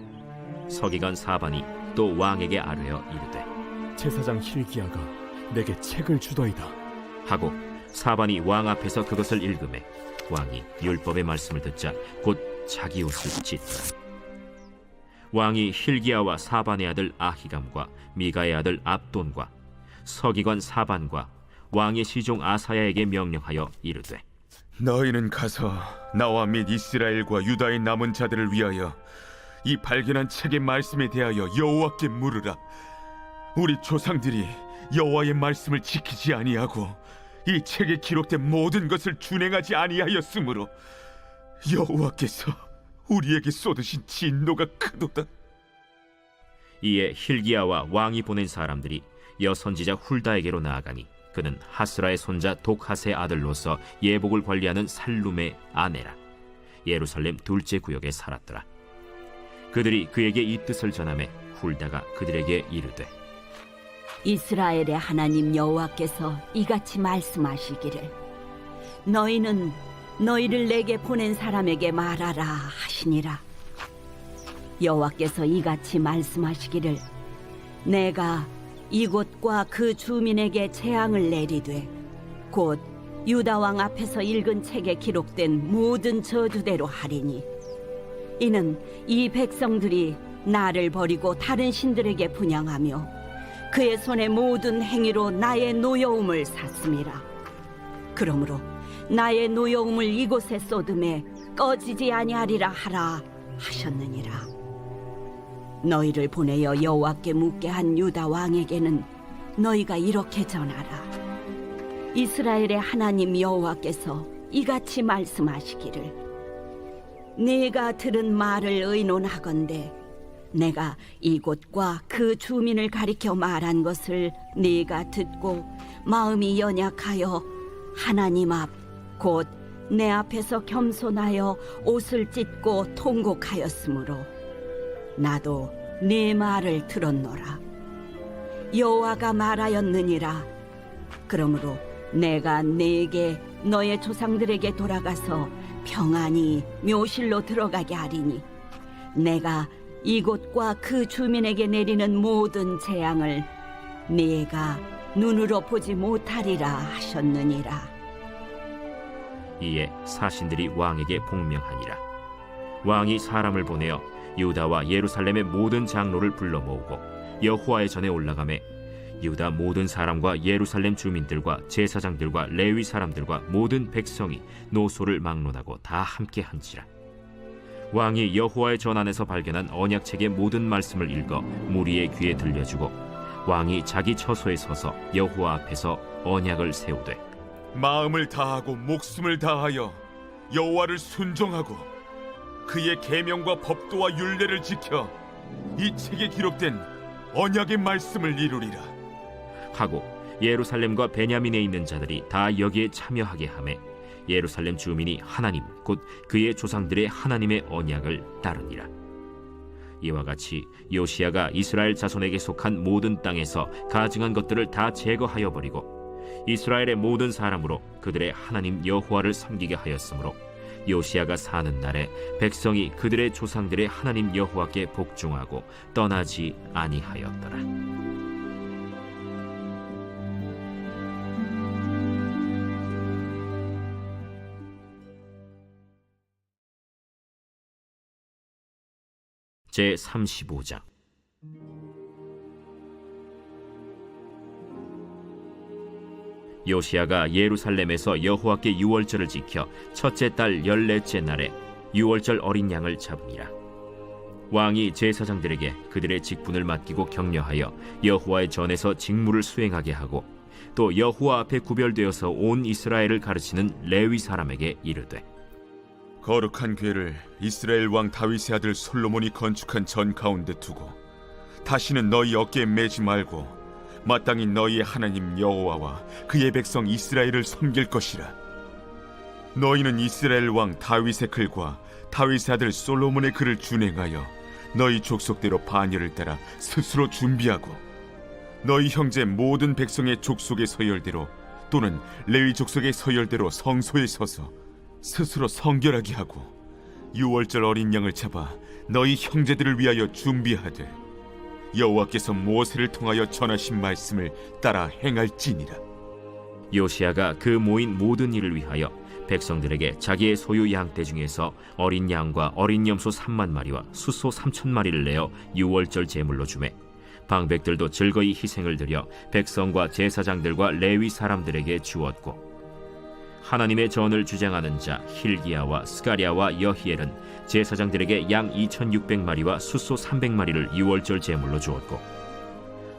서기관 사반이 또 왕에게 아뢰어 이르되 제사장 힐기야가 내게 책을 주더이다 하고 사반이 왕 앞에서 그것을 읽으매 왕이 율법의 말씀을 듣자 곧 자기 옷을 찢더라. 왕이 힐기야와 사반의 아들 아히감과 미가의 아들 압돈과 서기관 사반과 왕의 시종 아사야에게 명령하여 이르되 너희는 가서 나와 및 이스라엘과 유다의 남은 자들을 위하여 이 발견한 책의 말씀에 대하여 여호와께 물으라. 우리 조상들이 여호와의 말씀을 지키지 아니하고 이 책에 기록된 모든 것을 준행하지 아니하였으므로 여호와께서 우리에게 쏟으신 진노가 크도다. 이에 힐기야와 왕이 보낸 사람들이 여선지자 훌다에게로 나아가니 그는 하스라의 손자 독핫의 아들로서 예복을 관리하는 살룸의 아내라. 예루살렘 둘째 구역에 살았더라. 그들이 그에게 이 뜻을 전하매 훌다가 그들에게 이르되 이스라엘의 하나님 여호와께서 이같이 말씀하시기를 너희는 너희를 내게 보낸 사람에게 말하라 하시니라. 여호와께서 이같이 말씀하시기를 내가 이곳과 그 주민에게 재앙을 내리되 곧 유다 왕 앞에서 읽은 책에 기록된 모든 저주대로 하리니 이는 이 백성들이 나를 버리고 다른 신들에게 분향하며 그의 손의 모든 행위로 나의 노여움을 샀음이라. 그러므로 나의 노여움을 이곳에 쏟음에 꺼지지 아니하리라 하라 하셨느니라. 너희를 보내어 여호와께 묻게 한 유다 왕에게는 너희가 이렇게 전하라. 이스라엘의 하나님 여호와께서 이같이 말씀하시기를 네가 들은 말을 의논하건대 내가 이곳과 그 주민을 가리켜 말한 것을 네가 듣고 마음이 연약하여 하나님 앞 곧 내 앞에서 겸손하여 옷을 찢고 통곡하였으므로 나도 네 말을 들었노라. 여호와가 말하였느니라. 그러므로 내가 네게 너의 조상들에게 돌아가서 평안히 묘실로 들어가게 하리니 내가 이곳과 그 주민에게 내리는 모든 재앙을 네가 눈으로 보지 못하리라 하셨느니라. 이에 사신들이 왕에게 복명하니라. 왕이 사람을 보내어 유다와 예루살렘의 모든 장로를 불러 모으고 여호와의 전에 올라가매 유다 모든 사람과 예루살렘 주민들과 제사장들과 레위 사람들과 모든 백성이 노소를 막론하고 다 함께 한지라. 왕이 여호와의 전 안에서 발견한 언약책의 모든 말씀을 읽어 무리의 귀에 들려주고 왕이 자기 처소에 서서 여호와 앞에서 언약을 세우되 마음을 다하고 목숨을 다하여 여호와를 순종하고 그의 계명과 법도와 율례를 지켜 이 책에 기록된 언약의 말씀을 이루리라 하고 예루살렘과 베냐민에 있는 자들이 다 여기에 참여하게 하매 예루살렘 주민이 하나님 곧 그의 조상들의 하나님의 언약을 따르니라. 이와 같이 요시야가 이스라엘 자손에게 속한 모든 땅에서 가증한 것들을 다 제거하여 버리고 이스라엘의 모든 사람으로 그들의 하나님 여호와를 섬기게 하였으므로 요시야가 사는 날에 백성이 그들의 조상들의 하나님 여호와께 복종하고 떠나지 아니하였더라. 제 35장. 요시야가 예루살렘에서 여호와께 유월절을 지켜 첫째 달 14째 날에 유월절 어린 양을 잡으니라. 왕이 제사장들에게 그들의 직분을 맡기고 격려하여 여호와의 전에서 직무를 수행하게 하고 또 여호와 앞에 구별되어서 온 이스라엘을 가르치는 레위 사람에게 이르되 거룩한 궤를 이스라엘 왕 다윗의 아들 솔로몬이 건축한 전 가운데 두고 다시는 너희 어깨에 매지 말고 마땅히 너희의 하나님 여호와와 그의 백성 이스라엘을 섬길 것이라. 너희는 이스라엘 왕 다윗의 글과 다윗의 아들 솔로몬의 글을 준행하여 너희 족속대로 반열을 따라 스스로 준비하고 너희 형제 모든 백성의 족속의 서열대로 또는 레위 족속의 서열대로 성소에 서서 스스로 성결하게 하고 유월절 어린 양을 잡아 너희 형제들을 위하여 준비하되 여호와께서 모세를 통하여 전하신 말씀을 따라 행할지니라. 요시야가 그 모인 모든 일을 위하여 백성들에게 자기의 소유 양떼 중에서 어린 양과 어린 염소 3만 마리와 숫소 3천 마리를 내어 유월절 제물로 주매 방백들도 즐거이 희생을 드려 백성과 제사장들과 레위 사람들에게 주었고 하나님의 전을 주장하는 자 힐기야와 스가랴와 여히엘은 제사장들에게 양 2,600마리와 숫소 300마리를 유월절 제물로 주었고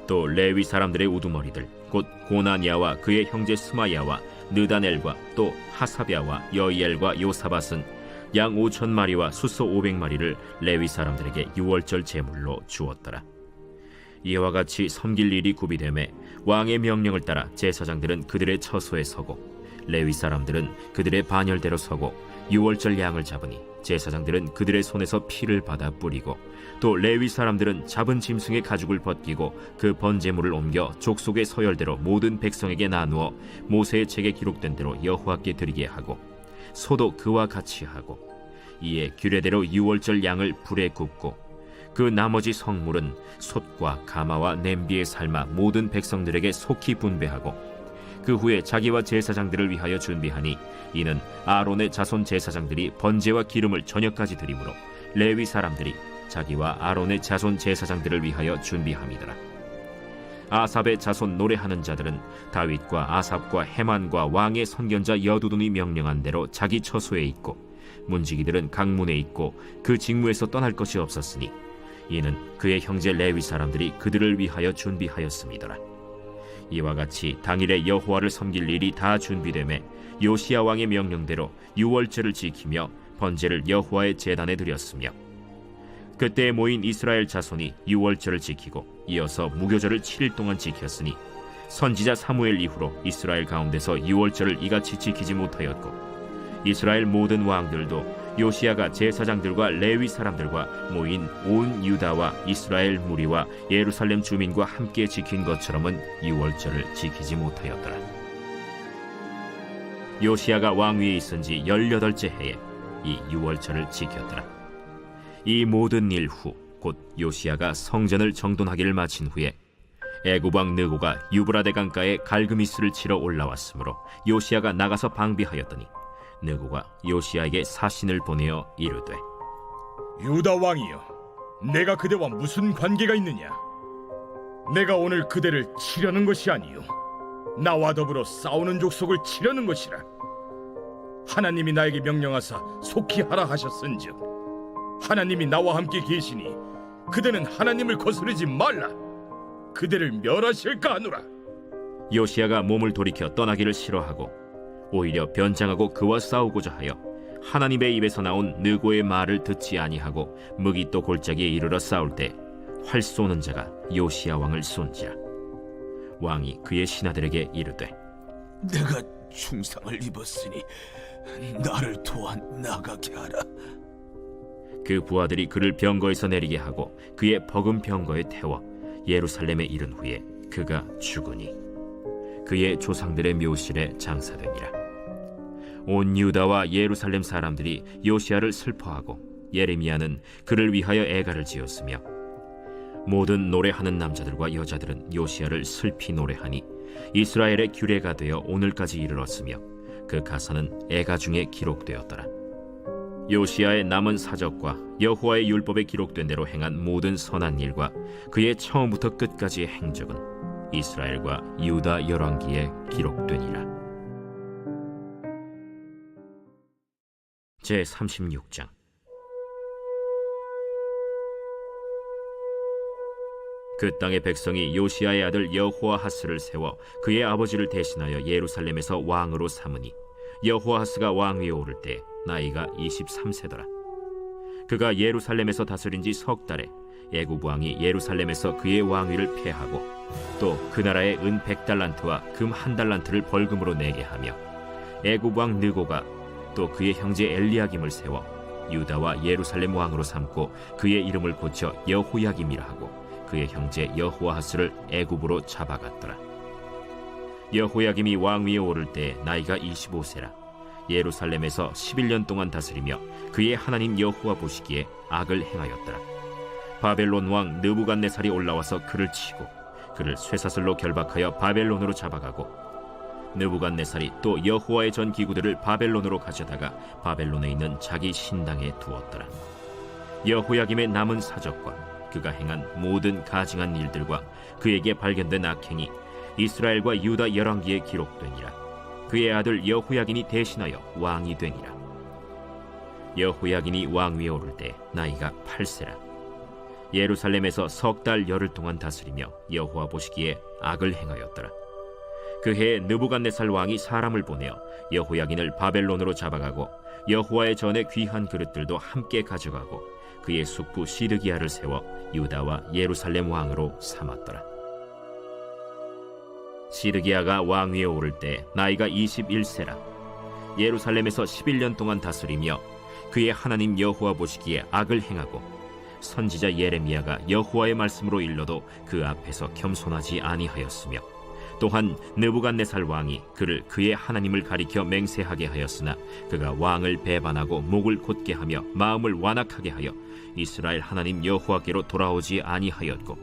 또 레위 사람들의 우두머리들 곧 고나냐와 그의 형제 스마야와 느다넬과 또 하사랴와 여이엘과 요사밧은 양 5,000마리와 숫소 500마리를 레위 사람들에게 유월절 제물로 주었더라. 이와 같이 섬길 일이 구비되매 왕의 명령을 따라 제사장들은 그들의 처소에 서고 레위 사람들은 그들의 반열대로 서고 유월절 양을 잡으니 제사장들은 그들의 손에서 피를 받아 뿌리고 또 레위 사람들은 잡은 짐승의 가죽을 벗기고 그 번제물을 옮겨 족속의 서열대로 모든 백성에게 나누어 모세의 책에 기록된 대로 여호와께 드리게 하고 소도 그와 같이 하고 이에 규례대로 유월절 양을 불에 굽고 그 나머지 성물은 솥과 가마와 냄비에 삶아 모든 백성들에게 속히 분배하고 그 후에 자기와 제사장들을 위하여 준비하니 이는 아론의 자손 제사장들이 번제와 기름을 저녁까지 드리므로 레위 사람들이 자기와 아론의 자손 제사장들을 위하여 준비함이더라. 아삽의 자손 노래하는 자들은 다윗과 아삽과 헤만과 왕의 선견자 여두둔이 명령한 대로 자기 처소에 있고 문지기들은 강문에 있고 그 직무에서 떠날 것이 없었으니 이는 그의 형제 레위 사람들이 그들을 위하여 준비하였음이더라. 이와 같이 당일에 여호와를 섬길 일이 다 준비되매 요시야 왕의 명령대로 유월절을 지키며 번제를 여호와의 제단에 드렸으며 그때 모인 이스라엘 자손이 유월절을 지키고 이어서 무교절을 7일 동안 지켰으니 선지자 사무엘 이후로 이스라엘 가운데서 유월절을 이같이 지키지 못하였고 이스라엘 모든 왕들도 요시야가 제사장들과 레위 사람들과 모인 온 유다와 이스라엘 무리와 예루살렘 주민과 함께 지킨 것처럼은 유월절을 지키지 못하였더라. 요시야가 왕위에 있은 지 18째 해에 이 유월절을 지켰더라. 이 모든 일 후 곧 요시야가 성전을 정돈하기를 마친 후에 애굽 왕 느고가 유브라데 강가에 갈그미스를 치러 올라왔으므로 요시야가 나가서 방비하였더니 느고가 요시야에게 사신을 보내어 이르되 유다 왕이여, 내가 그대와 무슨 관계가 있느냐? 내가 오늘 그대를 치려는 것이 아니요 나와 더불어 싸우는 족속을 치려는 것이라. 하나님이 나에게 명령하사 속히 하라 하셨은즉 하나님이 나와 함께 계시니 그대는 하나님을 거스르지 말라. 그대를 멸하실까 하노라. 요시야가 몸을 돌이켜 떠나기를 싫어하고 오히려 변장하고 그와 싸우고자 하여 하나님의 입에서 나온 느고의 말을 듣지 아니하고 무기또 골짜기에 이르러 싸울 때 활 쏘는 자가 요시야 왕을 쏜지라. 왕이 그의 신하들에게 이르되 내가 중상을 입었으니 나를 도와 나가게 하라. 그 부하들이 그를 병거에서 내리게 하고 그의 버금 병거에 태워 예루살렘에 이른 후에 그가 죽으니 그의 조상들의 묘실에 장사되니라. 온 유다와 예루살렘 사람들이 요시야를 슬퍼하고 예레미야는 그를 위하여 애가를 지었으며 모든 노래하는 남자들과 여자들은 요시야를 슬피 노래하니 이스라엘의 규례가 되어 오늘까지 이르렀으며 그 가사는 애가 중에 기록되었더라. 요시야의 남은 사적과 여호와의 율법에 기록된 대로 행한 모든 선한 일과 그의 처음부터 끝까지의 행적은 이스라엘과 유다 열왕기에 기록되니라. 제36장. 그 땅의 백성이 요시야의 아들 여호아하스를 세워 그의 아버지를 대신하여 예루살렘에서 왕으로 삼으니 여호아하스가 왕위에 오를 때 나이가 23세더라. 그가 예루살렘에서 다스린 지 석 달에 애굽 왕이 예루살렘에서 그의 왕위를 폐하고 또 그 나라의 은 100달란트와 금 1달란트를 벌금으로 내게 하며 애굽 왕 느고가 또 그의 형제 엘리야김을 세워 유다와 예루살렘 왕으로 삼고 그의 이름을 고쳐 여호야김이라 하고 그의 형제 여호아하스를 애굽으로 잡아갔더라. 여호야김이 왕위에 오를 때 나이가 25세라. 예루살렘에서 11년 동안 다스리며 그의 하나님 여호와 보시기에 악을 행하였더라. 바벨론 왕 느부갓네살이 올라와서 그를 치고 그를 쇠사슬로 결박하여 바벨론으로 잡아가고 느부갓네살이 또 여호와의 전 기구들을 바벨론으로 가져다가 바벨론에 있는 자기 신당에 두었더라. 여호야김의 남은 사적과 그가 행한 모든 가증한 일들과 그에게 발견된 악행이 이스라엘과 유다 열왕기에 기록되니라. 그의 아들 여호야긴이 대신하여 왕이 되니라. 여호야긴이 왕위에 오를 때 나이가 8세라. 예루살렘에서 석 달 열흘 동안 다스리며 여호와 보시기에 악을 행하였더라. 그 해에 느부갓네살 왕이 사람을 보내어 여호야긴을 바벨론으로 잡아가고 여호와의 전에 귀한 그릇들도 함께 가져가고 그의 숙부 시드기야를 세워 유다와 예루살렘 왕으로 삼았더라. 시드기야가 왕위에 오를 때 나이가 21세라. 예루살렘에서 11년 동안 다스리며 그의 하나님 여호와 보시기에 악을 행하고 선지자 예레미야가 여호와의 말씀으로 일러도 그 앞에서 겸손하지 아니하였으며 또한 느부갓네살 왕이 그를 그의 하나님을 가리켜 맹세하게 하였으나 그가 왕을 배반하고 목을 곧게 하며 마음을 완악하게 하여 이스라엘 하나님 여호와께로 돌아오지 아니하였고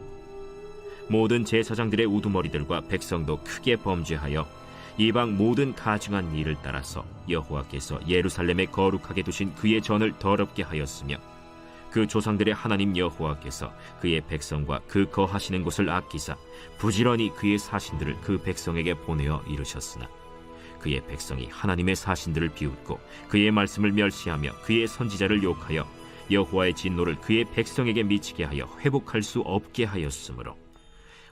모든 제사장들의 우두머리들과 백성도 크게 범죄하여 이방 모든 가증한 일을 따라서 여호와께서 예루살렘에 거룩하게 두신 그의 전을 더럽게 하였으며 그 조상들의 하나님 여호와께서 그의 백성과 그 거하시는 곳을 아끼사 부지런히 그의 사신들을 그 백성에게 보내어 이르셨으나 그의 백성이 하나님의 사신들을 비웃고 그의 말씀을 멸시하며 그의 선지자를 욕하여 여호와의 진노를 그의 백성에게 미치게 하여 회복할 수 없게 하였으므로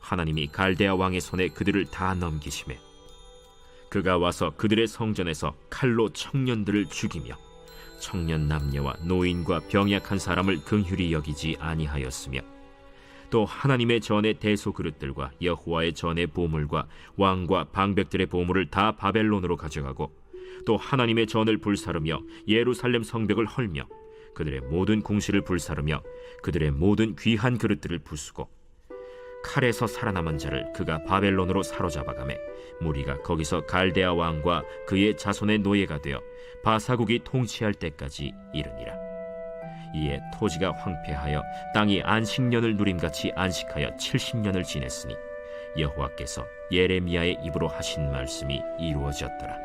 하나님이 갈대아 왕의 손에 그들을 다 넘기시매 그가 와서 그들의 성전에서 칼로 청년들을 죽이며 청년 남녀와 노인과 병약한 사람을 긍휼히 여기지 아니하였으며 또 하나님의 전의 대소 그릇들과 여호와의 전의 보물과 왕과 방백들의 보물을 다 바벨론으로 가져가고 또 하나님의 전을 불사르며 예루살렘 성벽을 헐며 그들의 모든 궁실을 불사르며 그들의 모든 귀한 그릇들을 부수고 칼에서 살아남은 자를 그가 바벨론으로 사로잡아가매 무리가 거기서 갈대아 왕과 그의 자손의 노예가 되어 바사국이 통치할 때까지 이르니라. 이에 토지가 황폐하여 땅이 안식년을 누림같이 안식하여 70년을 지냈으니 여호와께서 예레미야의 입으로 하신 말씀이 이루어졌더라.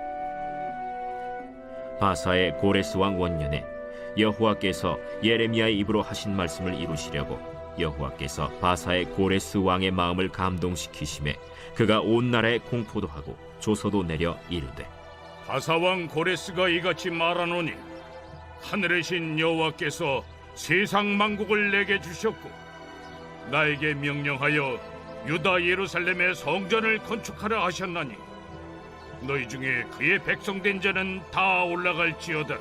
바사의 고레스 왕 원년에 여호와께서 예레미야의 입으로 하신 말씀을 이루시려고 여호와께서 바사의 고레스 왕의 마음을 감동시키심에 그가 온 나라에 공포도 하고 조서도 내려 이르되 바사왕 고레스가 이같이 말하노니 하늘의 신 여호와께서 세상 만국을 내게 주셨고 나에게 명령하여 유다 예루살렘의 성전을 건축하라 하셨나니 너희 중에 그의 백성된 자는 다 올라갈지어다.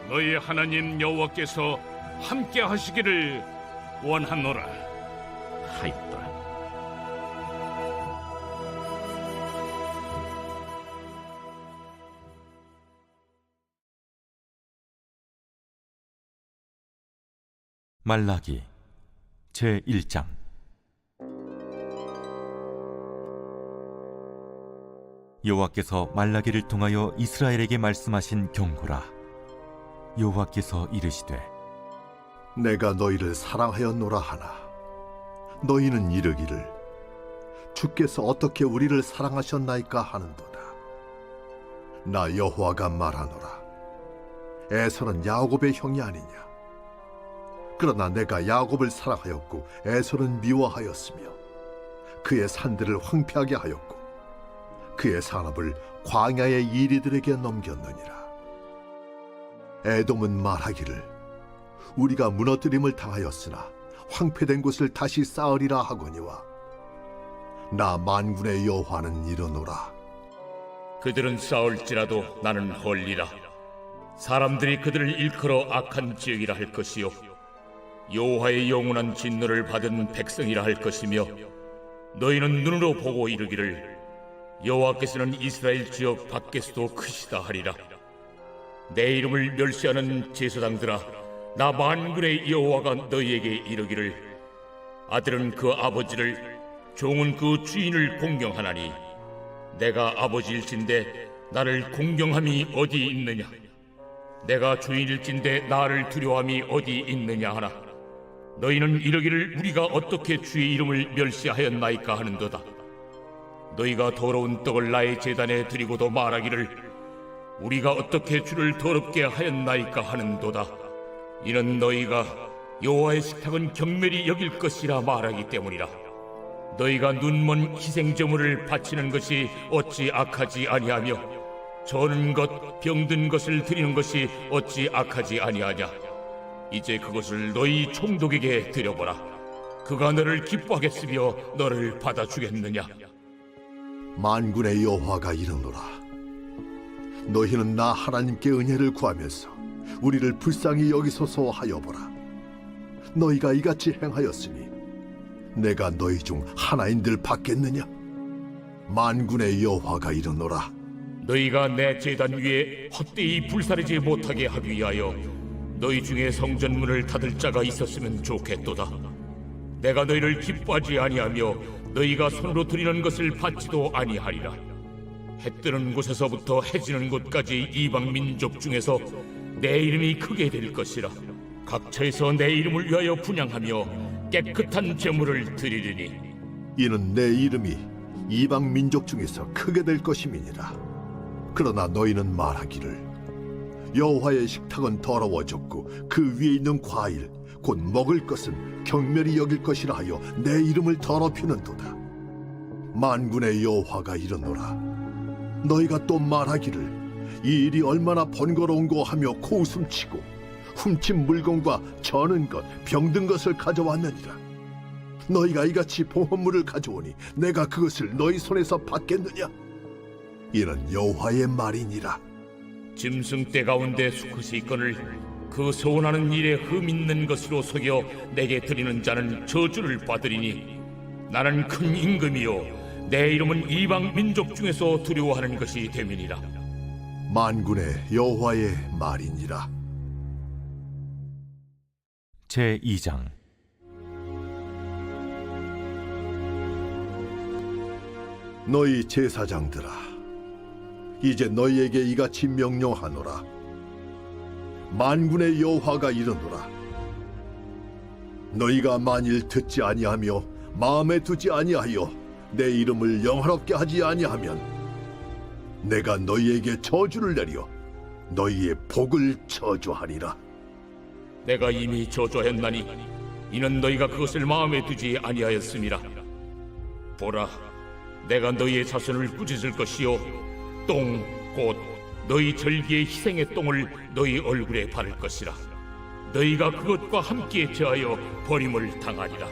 너희 하나님 여호와께서 함께 하시기를 원하노라 하였더라. 말라기 제1장. 여호와께서 말라기를 통하여 이스라엘에게 말씀하신 경고라. 여호와께서 이르시되 내가 너희를 사랑하였노라 하나 너희는 이르기를 주께서 어떻게 우리를 사랑하셨나이까 하는도다. 나 여호와가 말하노라. 에서는 야곱의 형이 아니냐. 그러나 내가 야곱을 사랑하였고 에서는 미워하였으며 그의 산들을 황폐하게 하였고 그의 산업을 광야의 이리들에게 넘겼느니라. 에돔은 말하기를 우리가 무너뜨림을 당하였으나 황폐된 곳을 다시 쌓으리라 하거니와 나 만군의 여호와는 이르노라. 그들은 싸울지라도 나는 헐리라. 사람들이 그들을 일컬어 악한 지역이라 할 것이요 여호와의 영원한 진노를 받은 백성이라 할 것이며 너희는 눈으로 보고 이르기를 여호와께서는 이스라엘 지역 밖에서도 크시다 하리라. 내 이름을 멸시하는 제사장들아, 나 만군의 여호와가 너희에게 이르기를 아들은 그 아버지를 종은 그 주인을 공경하나니 내가 아버지일진데 나를 공경함이 어디 있느냐. 내가 주인일진데 나를 두려워함이 어디 있느냐 하나. 너희는 이르기를 우리가 어떻게 주의 이름을 멸시하였나이까 하는도다. 너희가 더러운 떡을 나의 제단에 드리고도 말하기를 우리가 어떻게 주를 더럽게 하였나이까 하는도다. 이는 너희가 여호와의 식탁은 경멸히 여길 것이라 말하기 때문이라. 너희가 눈먼 희생제물을 바치는 것이 어찌 악하지 아니하며 저는 것 병든 것을 드리는 것이 어찌 악하지 아니하냐. 이제 그것을 너희 총독에게 드려보라. 그가 너를 기뻐하겠으며 너를 받아주겠느냐. 만군의 여호와가 이르노라. 너희는 나 하나님께 은혜를 구하면서 우리를 불쌍히 여기소서 하여보라. 너희가 이같이 행하였으니 내가 너희 중 하나인들 받겠느냐. 만군의 여호와가 이르노라. 너희가 내 제단 위에 헛되이 불사르지 못하게 하기 위하여 너희 중에 성전문을 닫을 자가 있었으면 좋겠도다. 내가 너희를 기뻐하지 아니하며 너희가 손으로 드리는 것을 받지도 아니하리라. 해 뜨는 곳에서부터 해 지는 곳까지 이방 민족 중에서 내 이름이 크게 될 것이라. 각처에서 내 이름을 위하여 분향하며 깨끗한 제물을 드리리니 이는 내 이름이 이방 민족 중에서 크게 될 것임이니라. 그러나 너희는 말하기를 여호와의 식탁은 더러워졌고 그 위에 있는 과일 곧 먹을 것은 경멸히 여길 것이라 하여 내 이름을 더럽히는도다. 만군의 여호와가 이르노라. 너희가 또 말하기를 이 일이 얼마나 번거로운고 하며 코웃음치고 훔친 물건과 저는 것, 병든 것을 가져왔느니라. 너희가 이같이 봉헌물을 가져오니 내가 그것을 너희 손에서 받겠느냐? 이는 여호와의 말이니라. 짐승 떼 가운데 수컷이 있거늘 그 소원하는 일에 흠 있는 것으로 속여 내게 드리는 자는 저주를 받으리니 나는 큰 임금이요 내 이름은 이방 민족 중에서 두려워하는 것이 됨이니라. 만군의 여호와의 말이니라. 제2장 너희 제사장들아, 이제 너희에게 이같이 명령하노라. 만군의 여호와가 이르노라. 너희가 만일 듣지 아니하며 마음에 두지 아니하여 내 이름을 영화롭게 하지 아니하면 내가 너희에게 저주를 내려 너희의 복을 저주하리라. 내가 이미 저주했나니 이는 너희가 그것을 마음에 두지 아니하였음이라. 보라, 내가 너희의 자손을 꾸짖을 것이요 똥 곧 너희 절기의 희생의 똥을 너희 얼굴에 바를 것이라. 너희가 그것과 함께 제하여 버림을 당하리라.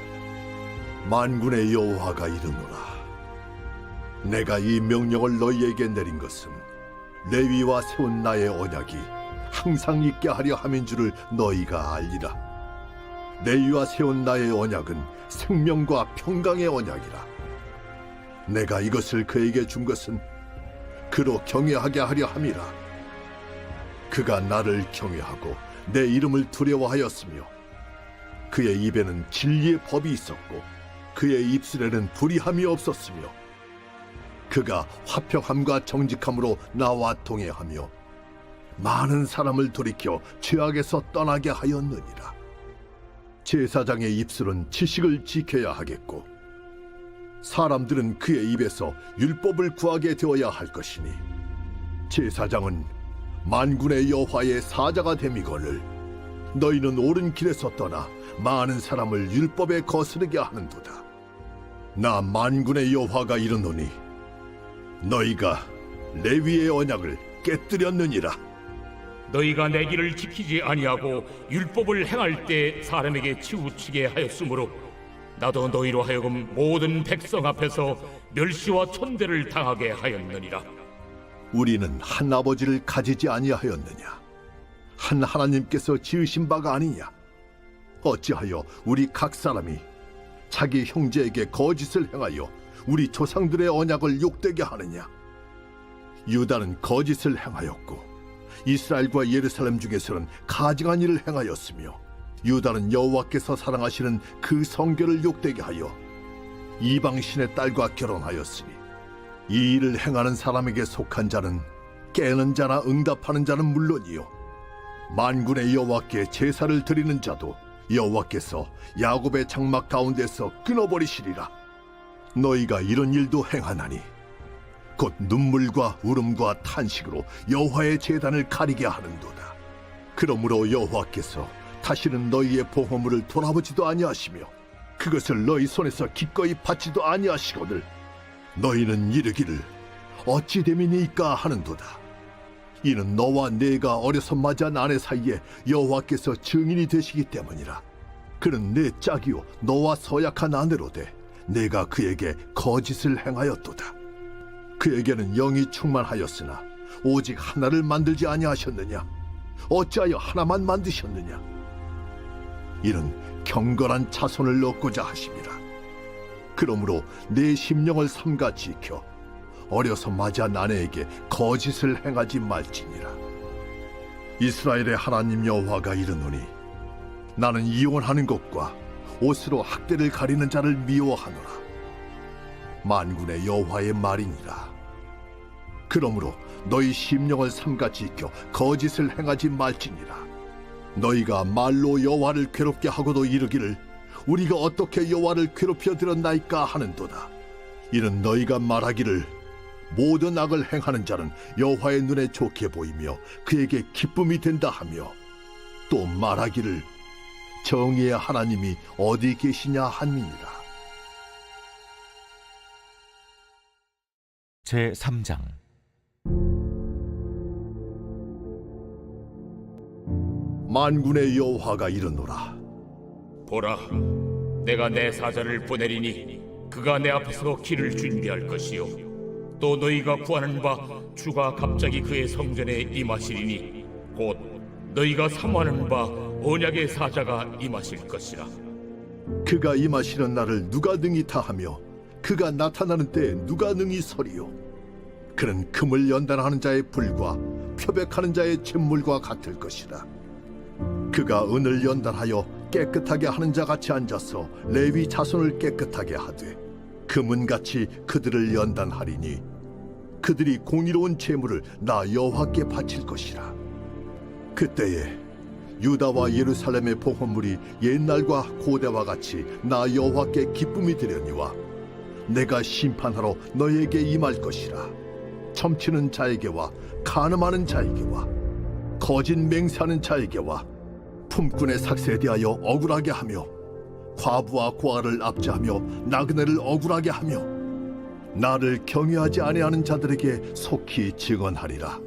만군의 여호와가 이르노라. 내가 이 명령을 너희에게 내린 것은 레위와 세운 나의 언약이 항상 있게 하려 함인 줄을 너희가 알리라. 레위와 세운 나의 언약은 생명과 평강의 언약이라. 내가 이것을 그에게 준 것은 그로 경외하게 하려 함이라. 그가 나를 경외하고 내 이름을 두려워하였으며 그의 입에는 진리의 법이 있었고 그의 입술에는 불의함이 없었으며 그가 화평함과 정직함으로 나와 동행하며 많은 사람을 돌이켜 죄악에서 떠나게 하였느니라. 제사장의 입술은 지식을 지켜야 하겠고 사람들은 그의 입에서 율법을 구하게 되어야 할 것이니 제사장은 만군의 여호와의 사자가 됨이거늘 너희는 옳은 길에서 떠나 많은 사람을 율법에 거스르게 하는도다. 나 만군의 여호와가 이르노니 너희가 레위의 언약을 깨뜨렸느니라. 너희가 내 길을 지키지 아니하고 율법을 행할 때 사람에게 치우치게 하였으므로 나도 너희로 하여금 모든 백성 앞에서 멸시와 천대를 당하게 하였느니라. 우리는 한 아버지를 가지지 아니하였느냐? 한 하나님께서 지으신 바가 아니냐? 어찌하여 우리 각 사람이 자기 형제에게 거짓을 행하여 우리 조상들의 언약을 욕되게 하느냐? 유다는 거짓을 행하였고 이스라엘과 예루살렘 중에서는 가증한 일을 행하였으며 유다는 여호와께서 사랑하시는 그 성결을 욕되게 하여 이방신의 딸과 결혼하였으니 이 일을 행하는 사람에게 속한 자는 깨는 자나 응답하는 자는 물론이요 만군의 여호와께 제사를 드리는 자도 여호와께서 야곱의 장막 가운데서 끊어버리시리라. 너희가 이런 일도 행하나니 곧 눈물과 울음과 탄식으로 여호와의 제단을 가리게 하는도다. 그러므로 여호와께서 다시는 너희의 봉헌물을 돌아보지도 아니하시며 그것을 너희 손에서 기꺼이 받지도 아니하시거늘 너희는 이르기를 어찌 됨이니까 하는도다. 이는 너와 내가 어려서 맞이한 아내 사이에 여호와께서 증인이 되시기 때문이라. 그는 내 짝이요 너와 서약한 아내로되 내가 그에게 거짓을 행하였도다. 그에게는 영이 충만하였으나 오직 하나를 만들지 아니하셨느냐? 어찌하여 하나만 만드셨느냐? 이는 경건한 자손을 얻고자 하심이라. 그러므로 내 심령을 삼가 지켜 어려서 맞이한 아내에게 거짓을 행하지 말지니라. 이스라엘의 하나님 여호와가 이르노니 나는 이혼하는 것과 옷으로 학대를 가리는 자를 미워하노라. 만군의 여호와의 말이니라. 그러므로 너희 심령을 삼가 지켜 거짓을 행하지 말지니라. 너희가 말로 여호와를 괴롭게 하고도 이르기를 우리가 어떻게 여호와를 괴롭혀 드렸나이까 하는도다. 이는 너희가 말하기를 모든 악을 행하는 자는 여호와의 눈에 좋게 보이며 그에게 기쁨이 된다 하며, 또 말하기를 정의의 하나님이 어디 계시냐 함이니라. 제 3장. 만군의 여호와가 이르노라. 보라, 내가 내 사자를 보내리니 그가 내 앞에서 길을 준비할 것이요, 또 너희가 구하는 바 주가 갑자기 그의 성전에 임하시리니 곧 너희가 사모하는 바 언약의 사자가 임하실 것이라. 그가 임하시는 날을 누가 능히 다하며 그가 나타나는 때에 누가 능히 서리요. 그는 금을 연단하는 자의 불과 표백하는 자의 잿물과 같을 것이라. 그가 은을 연단하여 깨끗하게 하는 자 같이 앉아서 레위 자손을 깨끗하게 하되 금은같이 그들을 연단하리니 그들이 공의로운 제물을 나 여호와께 바칠 것이라. 그때에 유다와 예루살렘의 봉헌물이 옛날과 고대와 같이 나 여호와께 기쁨이 되려니와 내가 심판하러 너희에게 임할 것이라. 점치는 자에게와 간음하는 자에게와 거짓 맹세하는 자에게와 품꾼의 삭세에 대하여 억울하게 하며 과부와 고아를 압제하며 나그네를 억울하게 하며 나를 경외하지 아니하는 자들에게 속히 증언하리라.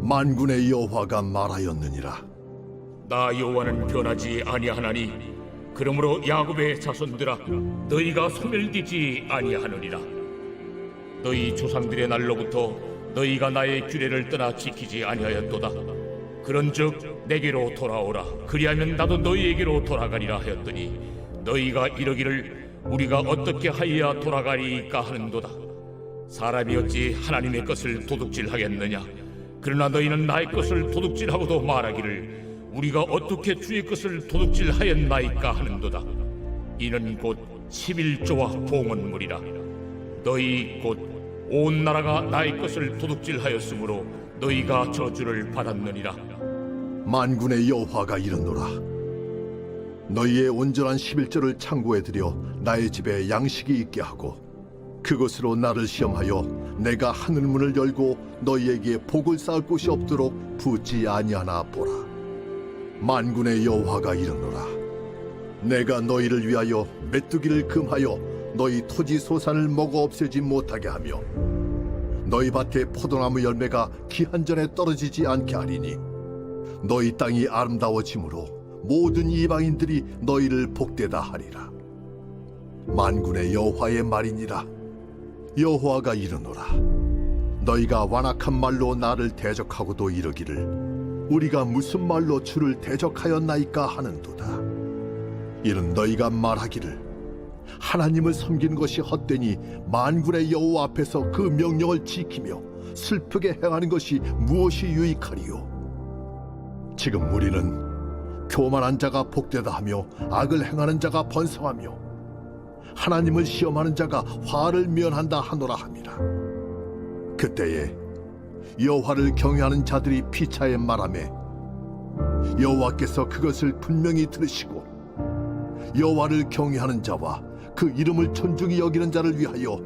만군의 여호와가 말하였느니라. 나 여호와는 변하지 아니하나니 그러므로 야곱의 자손들아, 너희가 소멸되지 아니하느니라. 너희 조상들의 날로부터 너희가 나의 규례를 떠나 지키지 아니하였도다. 그런즉 내게로 돌아오라. 그리하면 나도 너희에게로 돌아가리라 하였더니 너희가 이러기를 우리가 어떻게 하여야 돌아가리까 하는도다. 사람이 어찌 하나님의 것을 도둑질하겠느냐. 그러나 너희는 나의 것을 도둑질하고도 말하기를 우리가 어떻게 주의 것을 도둑질하였나이까 하는도다. 이는 곧 11조와 봉헌물이라. 너희 곧 온 나라가 나의 것을 도둑질하였으므로 너희가 저주를 받았느니라. 만군의 여호와가 이르노라. 너희의 온전한 11조를 창고에 들여 나의 집에 양식이 있게 하고 그것으로 나를 시험하여 내가 하늘문을 열고 너희에게 복을 쌓을 곳이 없도록 붙지 아니하나 보라. 만군의 여호와가 이르노라. 내가 너희를 위하여 메뚜기를 금하여 너희 토지 소산을 먹어 없애지 못하게 하며 너희 밭에 포도나무 열매가 기한 전에 떨어지지 않게 하리니 너희 땅이 아름다워짐으로 모든 이방인들이 너희를 복되다 하리라. 만군의 여호와의 말이니라. 여호와가 이르노라. 너희가 완악한 말로 나를 대적하고도 이르기를 우리가 무슨 말로 주를 대적하였나이까 하는도다. 이는 너희가 말하기를 하나님을 섬기는 것이 헛되니 만군의 여호와 앞에서 그 명령을 지키며 슬프게 행하는 것이 무엇이 유익하리요. 지금 우리는 교만한 자가 복되다 하며 악을 행하는 자가 번성하며 하나님을 시험하는 자가 화를 면한다 하노라 함이라. 그때에 여호와를 경외하는 자들이 피차에 말하매 여호와께서 그것을 분명히 들으시고 여호와를 경외하는 자와 그 이름을 존중히 여기는 자를 위하여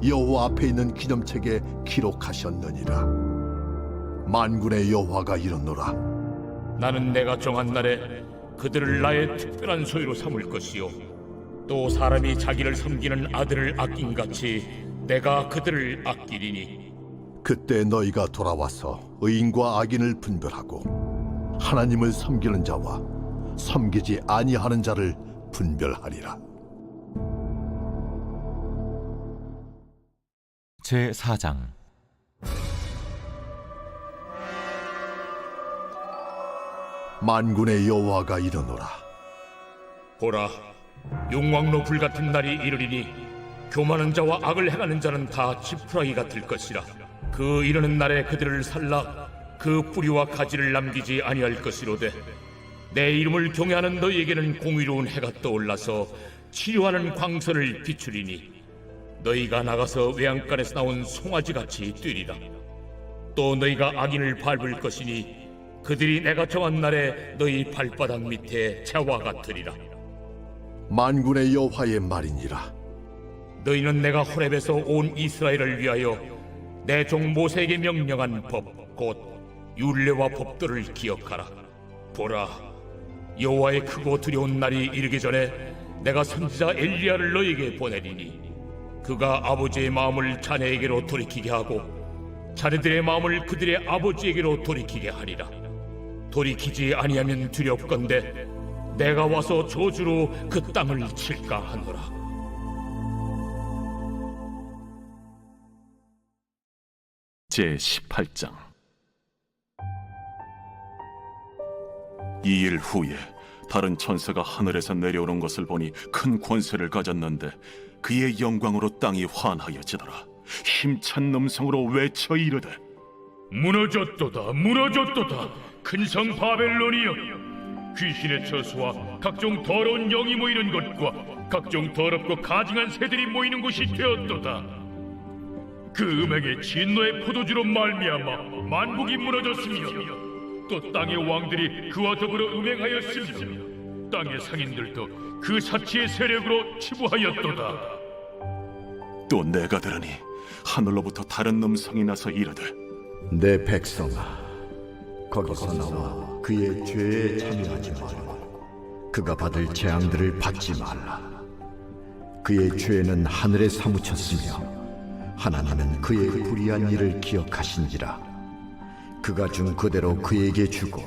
여호와 앞에 있는 기념책에 기록하셨느니라. 만군의 여호와가 이르노라. 나는 내가 정한 날에 그들을 나의 특별한 소유로 삼을 것이요, 또 사람이 자기를 섬기는 아들을 아낀같이 내가 그들을 아끼리니 그때 너희가 돌아와서 의인과 악인을 분별하고 하나님을 섬기는 자와 섬기지 아니하는 자를 분별하리라. 제 4장. 만군의 여호와가 이르노라. 보라, 용왕로 불같은 날이 이르리니 교만한 자와 악을 행하는 자는 다 지푸라기가 될 것이라. 그 이르는 날에 그들을 살라 그 뿌리와 가지를 남기지 아니할 것이로되 내 이름을 경외하는 너희에게는 공의로운 해가 떠올라서 치료하는 광선을 비추리니 너희가 나가서 외양간에서 나온 송아지같이 뛰리라. 또 너희가 악인을 밟을 것이니 그들이 내가 정한 날에 너희 발바닥 밑에 재와 같으리라. 만군의 여호와의 말이니라. 너희는 내가 호렙에서 온 이스라엘을 위하여 내 종 모세에게 명령한 법 곧 율례와 법도를 기억하라. 보라, 여호와의 크고 두려운 날이 이르기 전에 내가 선지자 엘리야를 너희에게 보내리니 그가 아버지의 마음을 자네에게로 돌이키게 하고 자네들의 마음을 그들의 아버지에게로 돌이키게 하리라. 돌이키지 아니하면 두렵건대 내가 와서 저주로 그 땅을 칠까 하노라. 제18장. 이 일 후에 다른 천사가 하늘에서 내려오는 것을 보니 큰 권세를 가졌는데 그의 영광으로 땅이 환하여지더라. 힘찬 음성으로 외쳐 이르되 무너졌도다 무너졌도다 큰 성 바벨론이여, 귀신의 처소와 각종 더러운 영이 모이는 곳과 각종 더럽고 가증한 새들이 모이는 곳이 되었도다. 그 음행의 진노의 포도주로 말미암아 만국이 무너졌으며 또 땅의 왕들이 그와 더불어 음행하였으며 땅의 상인들도 그 사치의 세력으로 치부하였도다. 또 내가 들으니 하늘로부터 다른 음성이 나서 이르되 내 백성아, 거기서 나와 그의 죄에 참여하지 말고 그가 받을 재앙들을 받지 말라. 그의 죄는 하늘에 사무쳤으며 하나님은 그의 불의한 일을 기억하신지라. 그가 준 그대로 그에게 주고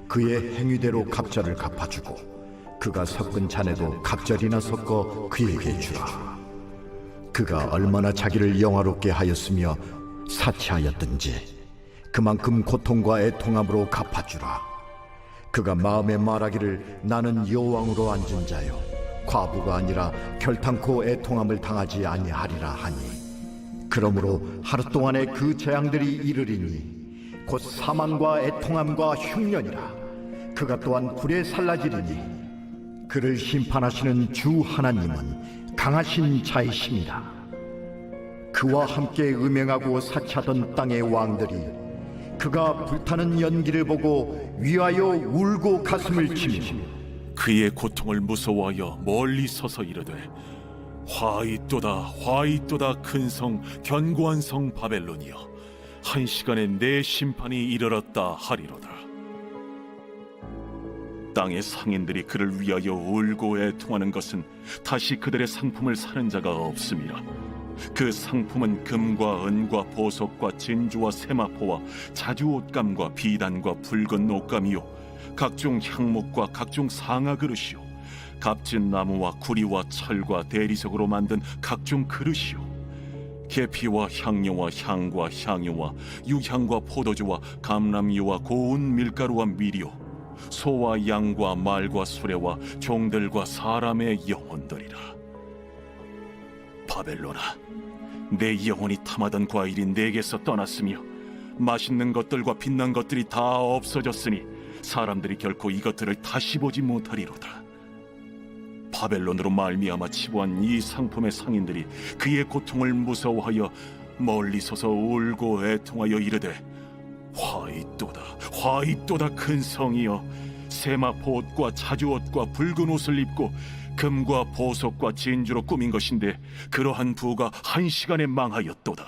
그의 행위대로 갑절을 갚아주고 그가 섞은 잔에도 갑절이나 섞어 그에게 주라. 그가 얼마나 자기를 영화롭게 하였으며 사치하였든지 그만큼 고통과 애통함으로 갚아주라. 그가 마음에 말하기를 나는 여호왕으로 앉은 자요 과부가 아니라 결탄코 애통함을 당하지 아니하리라 하니, 그러므로 하루 동안에 그 재앙들이 이르리니 곧 사망과 애통함과 흉년이라. 그가 또한 불에 살라지리니 그를 심판하시는 주 하나님은 강하신 자이심이라. 그와 함께 음행하고 사치하던 땅의 왕들이 그가 불타는 연기를 보고 위하여 울고 가슴을 치며 그의 고통을 무서워하여 멀리 서서 이르되 화이또다 화이또다 큰 성 견고한 성 바벨론이여, 한 시간에 내 심판이 이르렀다 하리로다. 땅의 상인들이 그를 위하여 울고 애통하는 것은 다시 그들의 상품을 사는 자가 없음이라. 그 상품은 금과 은과 보석과 진주와 세마포와 자주 옷감과 비단과 붉은 옷감이요 각종 향목과 각종 상아 그릇이요 값진 나무와 구리와 철과 대리석으로 만든 각종 그릇이요 계피와 향료와 향과 향유와 유향과 포도주와 감람유와 고운 밀가루와 밀이요 소와 양과 말과 수레와 종들과 사람의 영혼들이라. 바벨론아, 내 영혼이 탐하던 과일이 내게서 떠났으며 맛있는 것들과 빛난 것들이 다 없어졌으니 사람들이 결코 이것들을 다시 보지 못하리로다. 바벨론으로 말미암아 치부한 이 상품의 상인들이 그의 고통을 무서워하여 멀리 서서 울고 애통하여 이르되 화이또다 화이또다 큰 성이여, 세마포 옷과 자주 옷과 붉은 옷을 입고 금과 보석과 진주로 꾸민 것인데 그러한 부가 한 시간에 망하였도다.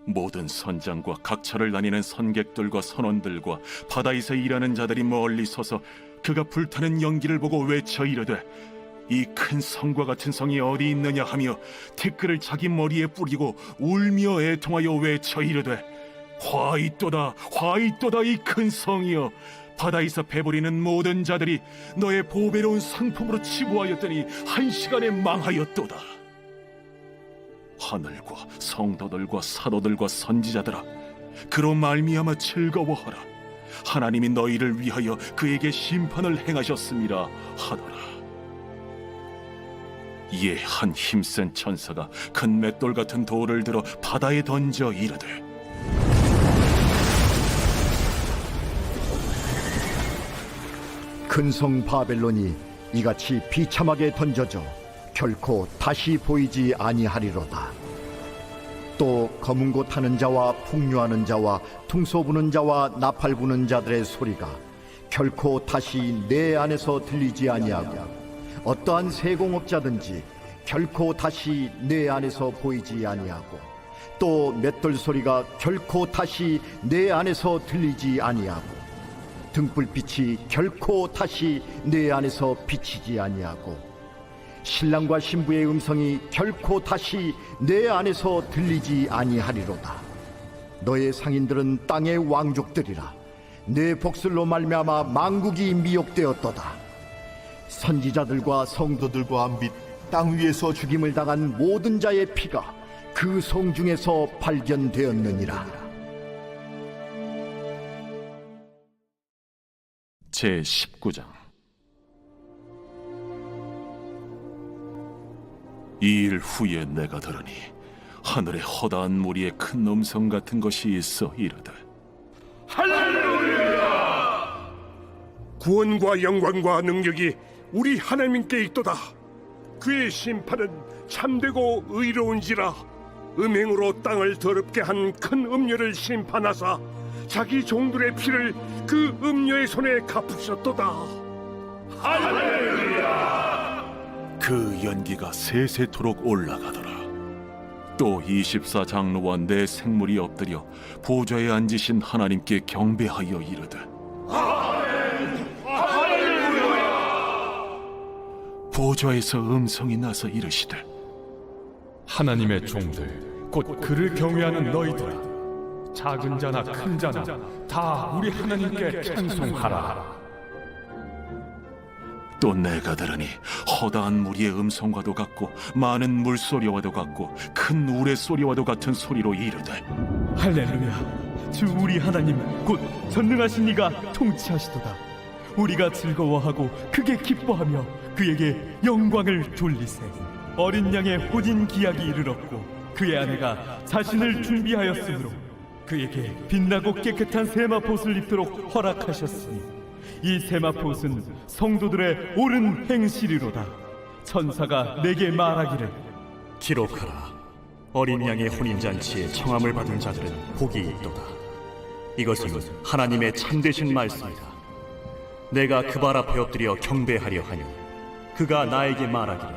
모든 선장과 각처를 다니는 선객들과 선원들과 바다에서 일하는 자들이 멀리 서서 그가 불타는 연기를 보고 외쳐 이르되 이 큰 성과 같은 성이 어디 있느냐 하며 티끌을 자기 머리에 뿌리고 울며 애통하여 외쳐 이르되 화이또다 화이또다 이 큰 성이여, 바다에서 배부리는 모든 자들이 너의 보배로운 상품으로 치부하였더니 한 시간에 망하였도다. 하늘과 성도들과 사도들과 선지자들아, 그로 말미암아 즐거워하라. 하나님이 너희를 위하여 그에게 심판을 행하셨음이라 하더라. 이에 한 힘센 천사가 큰 맷돌 같은 돌을 들어 바다에 던져 이르되 큰 성 바벨론이 이같이 비참하게 던져져 결코 다시 보이지 아니하리로다. 또 검은 고 타는 자와 풍류하는 자와 퉁소 부는 자와 나팔 부는 자들의 소리가 결코 다시 내 안에서 들리지 아니하고 어떠한 세공업자든지 결코 다시 내 안에서 보이지 아니하고 또 맷돌 소리가 결코 다시 내 안에서 들리지 아니하고 등불빛이 결코 다시 내 안에서 비치지 아니하고 신랑과 신부의 음성이 결코 다시 내 안에서 들리지 아니하리로다. 너의 상인들은 땅의 왕족들이라. 내 복술로 말미암아 만국이 미혹되었도다. 선지자들과 성도들과 및 땅 위에서 죽임을 당한 모든 자의 피가 그 성 중에서 발견되었느니라. 제19장. 이 일 후에 내가 들으니 하늘에 허다한 무리의 큰 음성 같은 것이 있어 이르되 할렐루야! 구원과 영광과 능력이 우리 하나님께 있도다. 그의 심판은 참되고 의로운지라. 음행으로 땅을 더럽게 한 큰 음녀를 심판하사 자기 종들의 피를 그 음녀의 손에 갚으셨도다. 할렐루야! 그 연기가 세세토록 올라가더라. 또 24장로와 내 생물이 엎드려 보좌에 앉으신 하나님께 경배하여 이르되 보좌에서 음성이 나서 이르시되 하나님의 종들 곧 그를 경외하는 너희들아, 작은 자나 큰 자나 다 우리 하나님께 찬송하라. 또 내가 들으니 허다한 무리의 음성과도 같고 많은 물소리와도 같고 큰 우레소리와도 같은 소리로 이르되 할렐루야, 주 우리 하나님 곧 전능하신 이가 통치하시도다. 우리가 즐거워하고 크게 기뻐하며 그에게 영광을 돌리세. 어린 양의 혼인 기약이 이르렀고 그의 아내가 자신을 준비하였으므로 그에게 빛나고 깨끗한 세마포옷을 입도록 허락하셨으니 이 세마포옷은 성도들의 옳은 행실이로다. 천사가 내게 말하기를 기록하라. 어린 양의 혼인잔치에 청함을 받은 자들은 복이 있도다. 이것은 하나님의 참되신 말씀이다. 내가 그 발 앞에 엎드려 경배하려 하니 그가 나에게 말하기를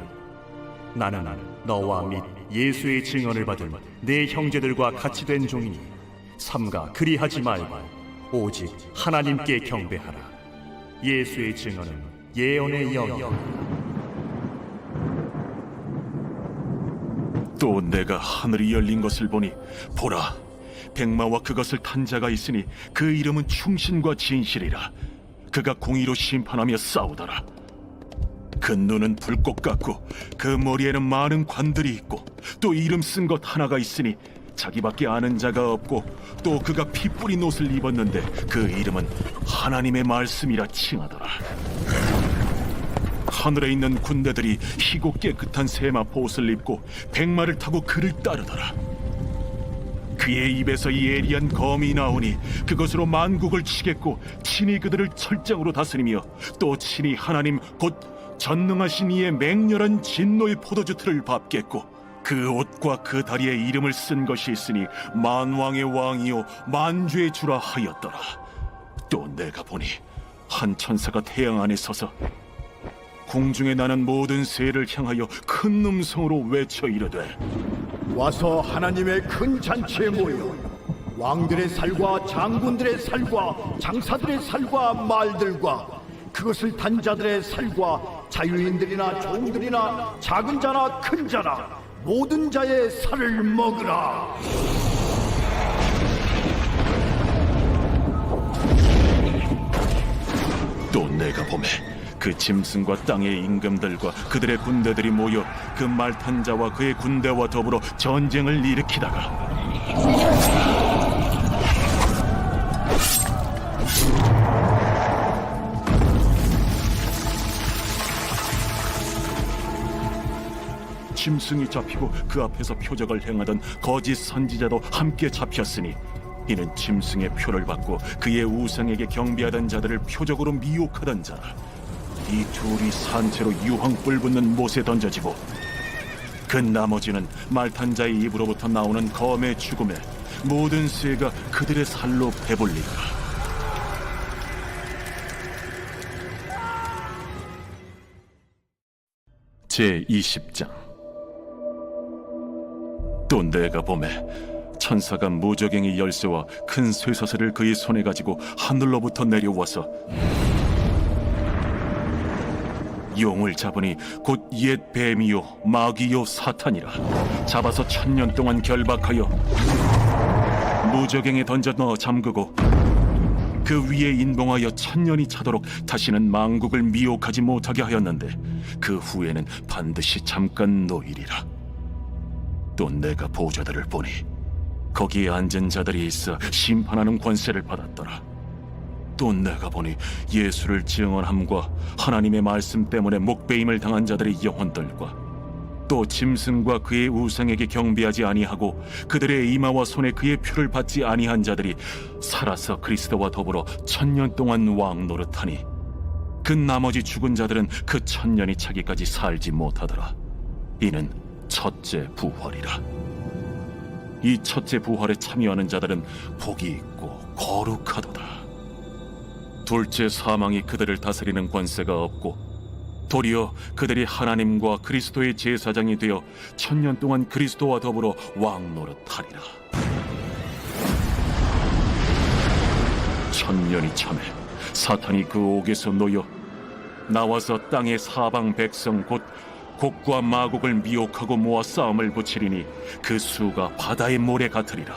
나는 너와 및 예수의 증언을 받은 내 형제들과 같이 된 종이니 삼가 그리하지 말고 오직 하나님께 경배하라. 예수의 증언은 예언의 영이다. 또 내가 하늘이 열린 것을 보니 보라, 백마와 그것을 탄 자가 있으니 그 이름은 충신과 진실이라. 그가 공의로 심판하며 싸우더라. 그 눈은 불꽃 같고 그 머리에는 많은 관들이 있고 또 이름 쓴 것 하나가 있으니 자기밖에 아는 자가 없고 또 그가 피 뿌린 옷을 입었는데 그 이름은 하나님의 말씀이라 칭하더라. 하늘에 있는 군대들이 희고 깨끗한 세마포 옷을 입고 백마를 타고 그를 따르더라. 그의 입에서 예리한 검이 나오니 그것으로 만국을 치겠고 친히 그들을 철장으로 다스리며 또 친히 하나님 곧 전능하신 이의 맹렬한 진노의 포도주 틀을 밟겠고 그 옷과 그 다리에 이름을 쓴 것이 있으니 만왕의 왕이요 만주의 주라 하였더라. 또 내가 보니 한 천사가 태양 안에 서서 공중에 나는 모든 새를 향하여 큰 음성으로 외쳐 이르되 와서 하나님의 큰 잔치에 모여 왕들의 살과 장군들의 살과 장사들의 살과 말들과 그것을 단 자들의 살과 자유인들이나 종들이나 작은 자나 큰 자나 모든 자의 살을 먹으라. 또 내가 보매 그 짐승과 땅의 임금들과 그들의 군대들이 모여 그 말 탄 자와 그의 군대와 더불어 전쟁을 일으키다가 짐승이 잡히고 그 앞에서 표적을 행하던 거짓 선지자도 함께 잡혔으니 이는 짐승의 표를 받고 그의 우상에게 경배하던 자들을 표적으로 미혹하던 자라. 이 둘이 산채로 유황불 붙는 못에 던져지고 그 나머지는 말탄 자의 입으로부터 나오는 검의 죽음에 모든 쇠가 그들의 살로 배불리더라. 제20장. 또 내가 보매 천사가 무저갱이 열쇠와 큰 쇠사슬을 그의 손에 가지고 하늘로부터 내려와서 용을 잡으니 곧 옛 뱀이요 마귀요 사탄이라. 잡아서 1000년 동안 결박하여 무저갱에 던져 넣어 잠그고 그 위에 인봉하여 1000년이 차도록 다시는 만국을 미혹하지 못하게 하였는데 그 후에는 반드시 잠깐 노이리라. 또 내가 보좌들을 보니 거기에 앉은 자들이 있어 심판하는 권세를 받았더라. 또 내가 보니 예수를 증언함과 하나님의 말씀 때문에 목베임을 당한 자들의 영혼들과 또 짐승과 그의 우상에게 경배하지 아니하고 그들의 이마와 손에 그의 표를 받지 아니한 자들이 살아서 그리스도와 더불어 1000년 동안 왕 노릇하니 그 나머지 죽은 자들은 그 1000년이 차기까지 살지 못하더라. 이는 첫째 부활이라. 이 첫째 부활에 참여하는 자들은 복이 있고 거룩하도다. 둘째 사망이 그들을 다스리는 권세가 없고 도리어 그들이 하나님과 그리스도의 제사장이 되어 1000년 동안 그리스도와 더불어 왕 노릇하리라. 1000년이 참에 사탄이 그 옥에서 놓여 나와서 땅의 사방 백성 곧 곡과 마곡을 미혹하고 모아 싸움을 붙이리니 그 수가 바다의 모래 같으리라.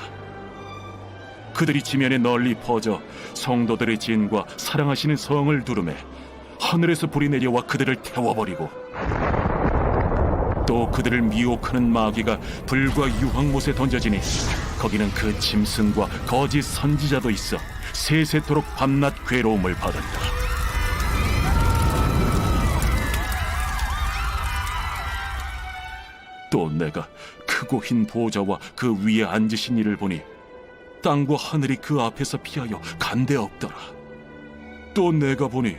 그들이 지면에 널리 퍼져 성도들의 진과 사랑하시는 성을 두르매 하늘에서 불이 내려와 그들을 태워버리고 또 그들을 미혹하는 마귀가 불과 유황못에 던져지니 거기는 그 짐승과 거짓 선지자도 있어 세세토록 밤낮 괴로움을 받으리라. 또 내가 크고 흰 보좌와 그 위에 앉으신 이를 보니 땅과 하늘이 그 앞에서 피하여 간데 없더라. 또 내가 보니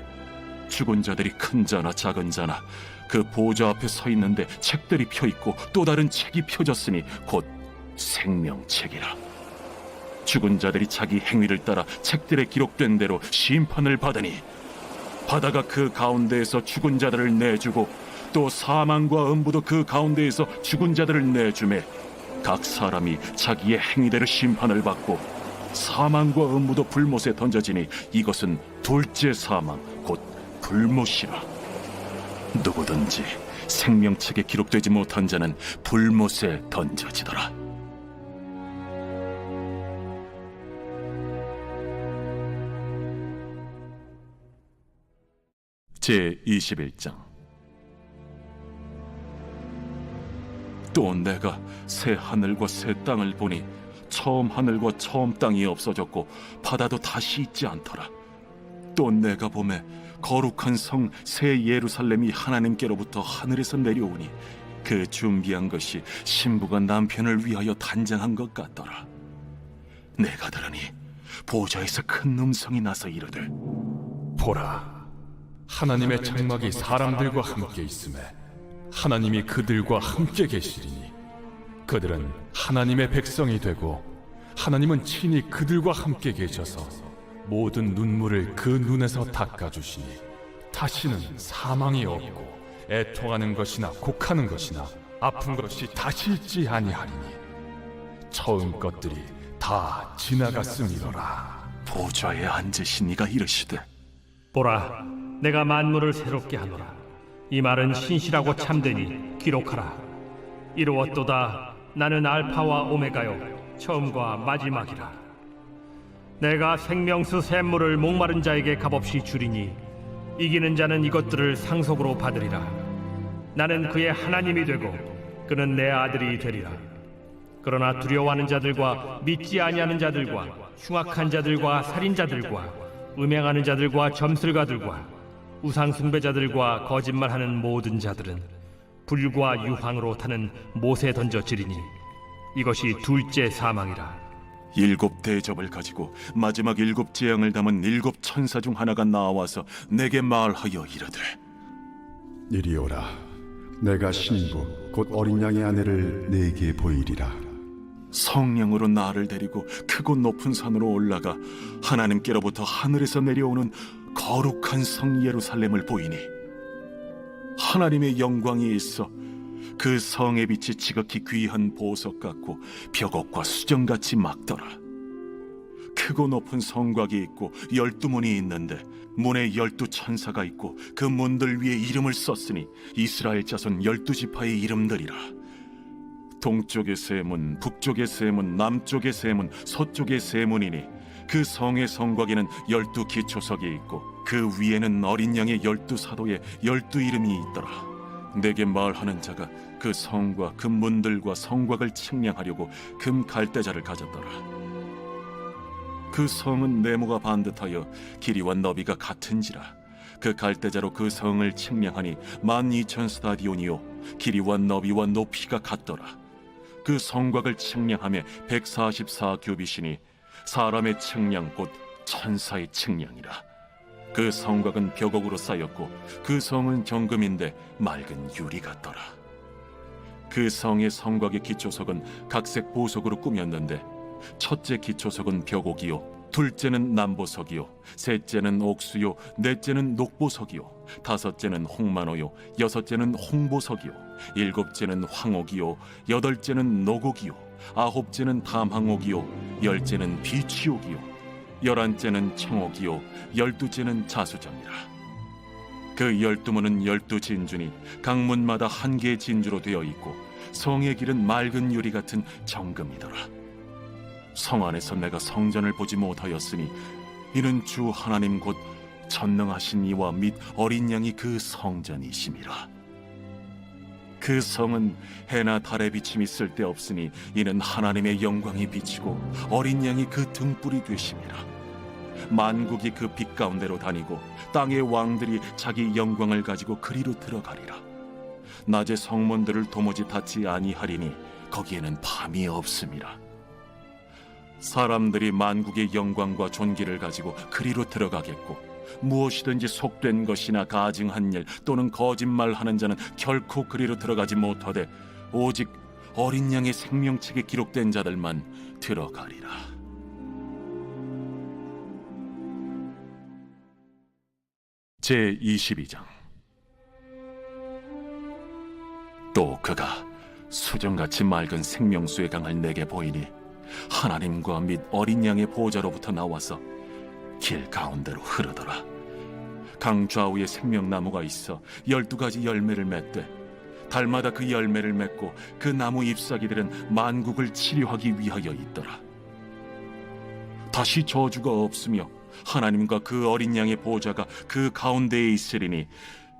죽은 자들이 큰 자나 작은 자나 그 보좌 앞에 서 있는데 책들이 펴 있고 또 다른 책이 펴졌으니 곧 생명책이라. 죽은 자들이 자기 행위를 따라 책들에 기록된 대로 심판을 받으니 바다가 그 가운데에서 죽은 자들을 내주고 또 사망과 음부도 그 가운데에서 죽은 자들을 내주매 각 사람이 자기의 행위대로 심판을 받고 사망과 음부도 불못에 던져지니 이것은 둘째 사망 곧 불못이라. 누구든지 생명책에 기록되지 못한 자는 불못에 던져지더라. 제21장. 또 내가 새 하늘과 새 땅을 보니 처음 하늘과 처음 땅이 없어졌고 바다도 다시 있지 않더라. 또 내가 보매 거룩한 성 새 예루살렘이 하나님께로부터 하늘에서 내려오니 그 준비한 것이 신부가 남편을 위하여 단장한 것 같더라. 내가 들으니 보좌에서 큰 음성이 나서 이르되 보라, 하나님의 장막이 사람들과 함께 있음에 하나님이 그들과 함께 계시리니 그들은 하나님의 백성이 되고 하나님은 친히 그들과 함께 계셔서 모든 눈물을 그 눈에서 닦아주시니 다시는 사망이 없고 애통하는 것이나 곡하는 것이나 아픈 것이 다시 있지 아니하리니 처음 것들이 다 지나갔음이로라. 보좌에 앉으신 이가 이르시되 보라, 내가 만물을 새롭게 하노라. 이 말은 신실하고 참되니 기록하라. 이루었도다. 나는 알파와 오메가요 처음과 마지막이라. 내가 생명수 샘물을 목마른 자에게 값없이 주리니 이기는 자는 이것들을 상속으로 받으리라. 나는 그의 하나님이 되고 그는 내 아들이 되리라. 그러나 두려워하는 자들과 믿지 아니하는 자들과 흉악한 자들과 살인자들과 음행하는 자들과 점술가들과 우상 숭배자들과 거짓말하는 모든 자들은 불과 유황으로 타는 못에 던져지리니 이것이 둘째 사망이라. 7 대접을 가지고 마지막 7 재앙을 담은 7 천사 중 하나가 나와서 내게 말하여 이르되 이리 오라. 내가 신부 곧 어린 양의 아내를 네게 보이리라. 성령으로 나를 데리고 크고 높은 산으로 올라가 하나님께로부터 하늘에서 내려오는 거룩한 성 예루살렘을 보이니 하나님의 영광이 있어 그 성의 빛이 지극히 귀한 보석 같고 벽옥과 수정같이 막더라. 크고 높은 성곽이 있고 12문이 있는데 문에 12 천사가 있고 그 문들 위에 이름을 썼으니 이스라엘 자손 12지파의 이름들이라. 동쪽의 세 문, 북쪽의 세 문, 남쪽의 세 문, 서쪽의 세 문이니 그 성의 성곽에는 12 기초석이 있고 그 위에는 어린 양의 12 사도의 12 이름이 있더라. 내게 말하는 자가 그 성과 그 문들과 성곽을 측량하려고 금 갈대자를 가졌더라. 그 성은 네모가 반듯하여 길이와 너비가 같은지라. 그 갈대자로 그 성을 측량하니 12,000 스타디온이요 길이와 너비와 높이가 같더라. 그 성곽을 측량하며 144 규빗이니 사람의 측량 곧 천사의 측량이라. 그 성곽은 벽옥으로 쌓였고 그 성은 정금인데 맑은 유리 같더라. 그 성의 성곽의 기초석은 각색 보석으로 꾸몄는데 첫째 기초석은 벽옥이요 둘째는 남보석이요 셋째는 옥수요 넷째는 녹보석이요 다섯째는 홍만호요 여섯째는 홍보석이요 일곱째는 황옥이요 여덟째는 노곡이요 아홉째는 담항옥이요 열째는 비취옥이요 11째는 청옥이요 12째는 자수정이라. 그 12문은 12 진주니 각 문마다 한 개의 진주로 되어 있고 성의 길은 맑은 유리 같은 정금이더라. 성 안에서 내가 성전을 보지 못하였으니 이는 주 하나님 곧 전능하신 이와 및 어린 양이 그 성전이심이라. 그 성은 해나 달의 비침이 쓸데없으니 이는 하나님의 영광이 비치고 어린 양이 그 등불이 되심이라. 만국이 그 빛 가운데로 다니고 땅의 왕들이 자기 영광을 가지고 그리로 들어가리라. 낮에 성문들을 도무지 닫지 아니하리니 거기에는 밤이 없음이라. 사람들이 만국의 영광과 존귀를 가지고 그리로 들어가겠고 무엇이든지 속된 것이나 가증한 일 또는 거짓말하는 자는 결코 그리로 들어가지 못하되 오직 어린 양의 생명책에 기록된 자들만 들어가리라. 제22장. 또 그가 수정같이 맑은 생명수의 강을 내게 보이니 하나님과 및 어린 양의 보좌로부터 나와서 길 가운데로 흐르더라. 강 좌우에 생명나무가 있어 12가지 열매를 맺되 달마다 그 열매를 맺고 그 나무 잎사귀들은 만국을 치료하기 위하여 있더라. 다시 저주가 없으며 하나님과 그 어린 양의 보좌가 그 가운데에 있으리니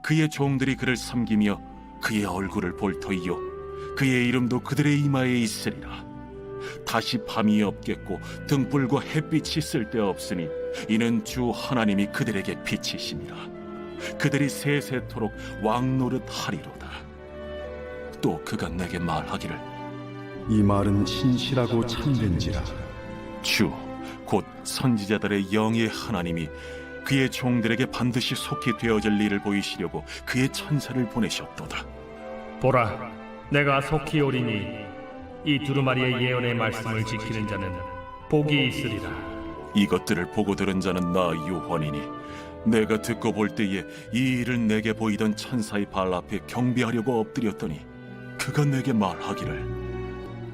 그의 종들이 그를 섬기며 그의 얼굴을 볼 터이요 그의 이름도 그들의 이마에 있으리라. 다시 밤이 없겠고 등불과 햇빛이 쓸데없으니 이는 주 하나님이 그들에게 빛이심이라. 그들이 세세토록 왕노릇 하리로다. 또 그가 내게 말하기를 이 말은 신실하고 참된지라. 주 곧 선지자들의 영의 하나님이 그의 종들에게 반드시 속히 되어질 일을 보이시려고 그의 천사를 보내셨도다. 보라, 내가 속히 오리니 이 두루마리의 예언의 말씀을 지키는 자는 복이 있으리라. 이것들을 보고 들은 자는 나 요한이니 내가 듣고 볼 때에 이 일을 내게 보이던 천사의 발 앞에 경배하려고 엎드렸더니 그가 내게 말하기를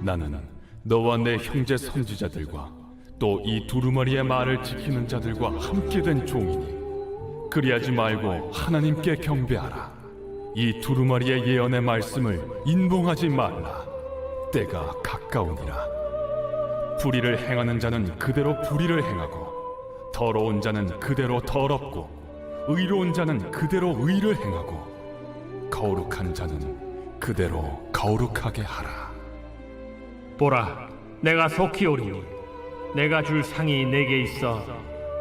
나는 너와 내 형제 선지자들과 또 이 두루마리의 말을 지키는 자들과 함께 된 종이니 그리하지 말고 하나님께 경배하라. 이 두루마리의 예언의 말씀을 인봉하지 말라. 때가 가까우니라. 불의를 행하는 자는 그대로 불의를 행하고 더러운 자는 그대로 더럽고 의로운 자는 그대로 의를 행하고 거룩한 자는 그대로 거룩하게 하라. 보라, 내가 속히 오리니 내가 줄 상이 내게 있어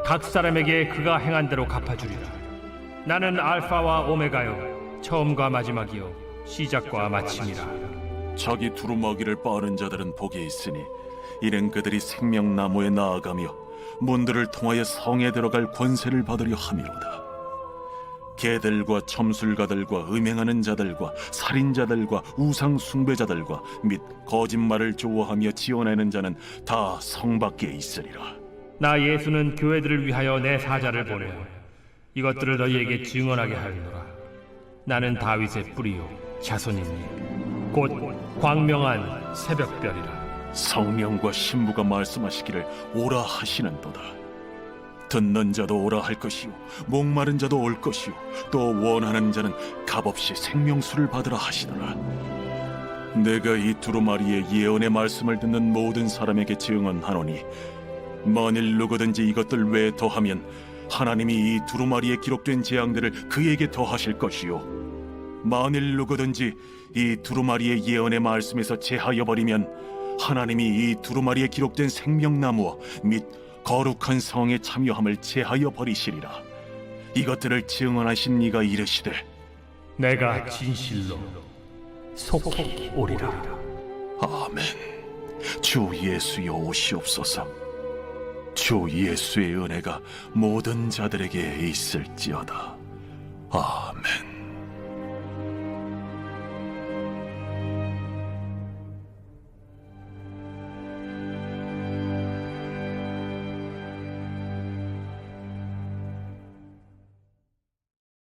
각 사람에게 그가 행한 대로 갚아주리라. 나는 알파와 오메가요 처음과 마지막이요 시작과 마침이라. 자기 두루마기를 빠는 자들은 복이 있으니 이는 그들이 생명나무에 나아가며 문들을 통하여 성에 들어갈 권세를 받으려 함이로다. 개들과 점술가들과 음행하는 자들과 살인자들과 우상 숭배자들과 및 거짓말을 좋아하며 지어내는 자는 다 성 밖에 있으리라. 나 예수는 교회들을 위하여 내 사자를 보내어 이것들을 너희에게 증언하게 하리노라. 나는 다윗의 뿌리요 자손이니 곧 광명한 새벽별이라. 성령과 신부가 말씀하시기를 오라 하시는도다. 듣는 자도 오라 할 것이요 목마른 자도 올 것이요 또 원하는 자는 값없이 생명수를 받으라 하시더라. 내가 이 두루마리의 예언의 말씀을 듣는 모든 사람에게 증언하노니 만일 누구든지 이것들 외에 더하면 하나님이 이 두루마리에 기록된 재앙들을 그에게 더하실 것이요 만일 누구든지 이 두루마리의 예언의 말씀에서 제하여 버리면 하나님이 이 두루마리에 기록된 생명나무와 및 거룩한 성에 참여함을 제하여 버리시리라. 이것들을 증언하신 이가 이르시되 내가 진실로 속히 오리라. 아멘. 주 예수여 오시옵소서. 주 예수의 은혜가 모든 자들에게 있을지어다. 아멘.